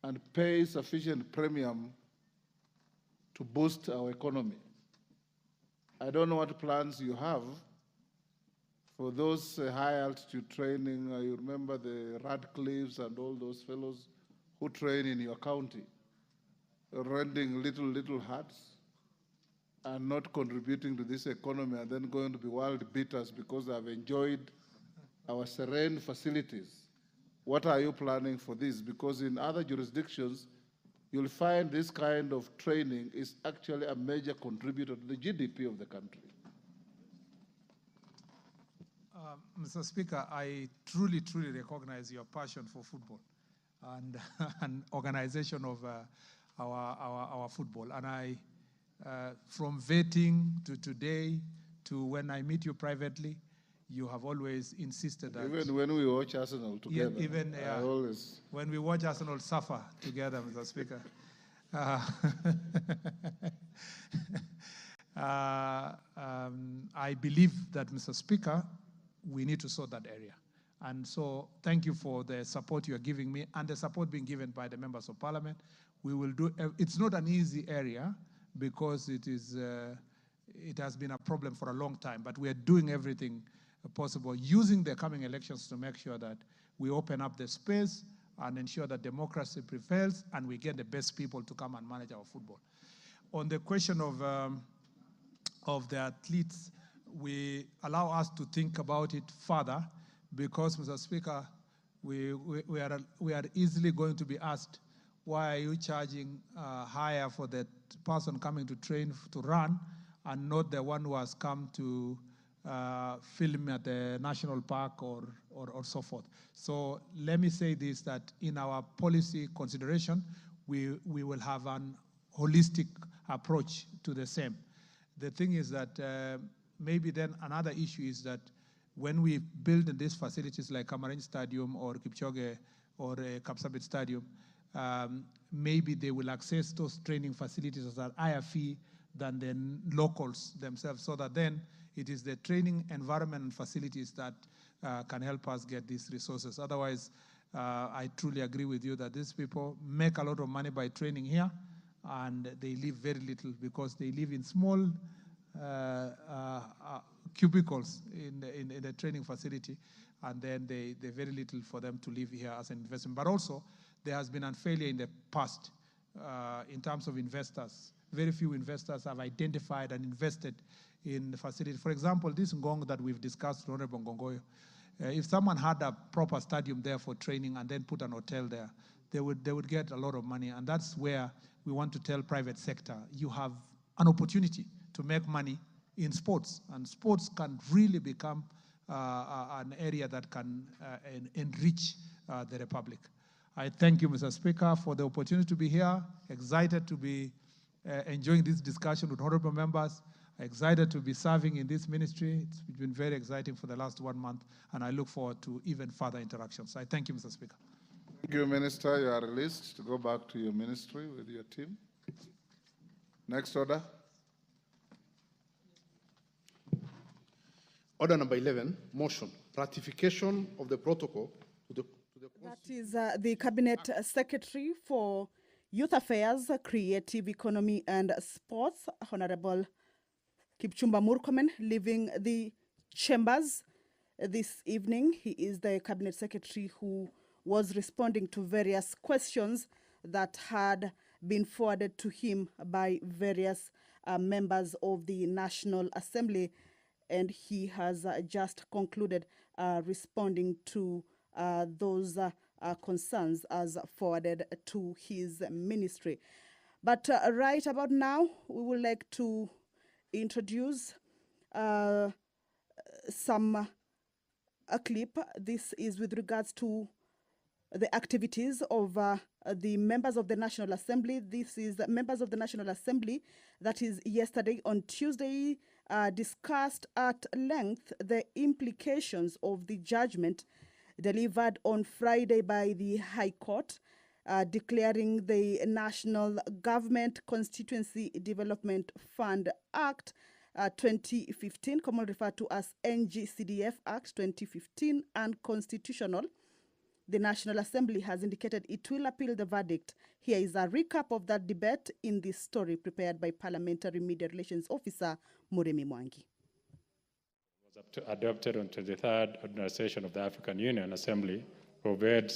and pay sufficient premium to boost our economy. I don't know what plans you have for those high-altitude training. You remember the Radcliffes and all those fellows who train in your county, renting little huts and not contributing to this economy, and then going to be world beaters because they have enjoyed our serene facilities. What are you planning for this? Because in other jurisdictions, you'll find this kind of training is actually a major contributor to the GDP of the country.
Mr. Speaker, I truly recognize your passion for football and, and organization of our football. And I, from vetting to today to when I meet you privately, you have always insisted that...
Even when we watch Arsenal together,
even
always...
When we watch Arsenal suffer together, Mr. Speaker. I believe that, Mr. Speaker, we need to sort that area. And so thank you for the support you are giving me and the support being given by the members of parliament. We will do, it's not an easy area because it has been a problem for a long time, but we are doing everything possible, using the coming elections to make sure that we open up the space and ensure that democracy prevails and we get the best people to come and manage our football. On the question of the athletes, we allow us to think about it further because, Mr. Speaker, we are easily going to be asked, why are you charging higher for the person coming to train to run and not the one who has come to film at the national park or so forth. So let me say this, that in our policy consideration, we will have an holistic approach to the same. The thing is that maybe then another issue is that when we build these facilities like Cameroon Stadium or Kipchoge or Kapsabet Stadium, maybe they will access those training facilities at a higher fee than the locals themselves, so that then it is the training environment and facilities that can help us get these resources. Otherwise, I truly agree with you that these people make a lot of money by training here, and they live very little because they live in small cubicles in the training facility, and then they very little for them to live here as an investment. But also, there has been a failure in the past in terms of investors. Very few investors have identified and invested in the facility. For example, this Ngong that we've discussed, Honorable Ngongoyo, if someone had a proper stadium there for training and then put an hotel there, they would get a lot of money. And that's where we want to tell private sector, you have an opportunity to make money in sports. And sports can really become an area that can enrich the Republic. I thank you, Mr. Speaker, for the opportunity to be here. Excited to be enjoying this discussion with honorable members. Excited to be serving in this ministry. It's been very exciting for the last 1 month, and I look forward to even further interactions. I thank you, Mr. Speaker.
Thank you, Minister. You are released to go back to your ministry with your team. Next order.
Order number 11, motion, ratification of the protocol to the
That is the Cabinet Secretary for Youth Affairs, Creative Economy and Sports, Honorable Kipchumba Murkomen, leaving the chambers this evening. He is the Cabinet Secretary who was responding to various questions that had been forwarded to him by various members of the National Assembly, and he has just concluded responding to those concerns as forwarded to his ministry. But right about now, we would like to introduce a clip. This is with regards to the activities of the members of the National Assembly. This is members of the National Assembly that is yesterday on Tuesday discussed at length the implications of the judgment delivered on Friday by the High Court declaring the National Government Constituency Development Fund Act 2015, commonly referred to as NGCDF Act 2015, unconstitutional. The National Assembly has indicated it will appeal the verdict. Here is a recap of that debate in this story prepared by Parliamentary Media Relations Officer Muremi Mwangi.
It was adopted on 23rd ordinary session of the African Union Assembly, provides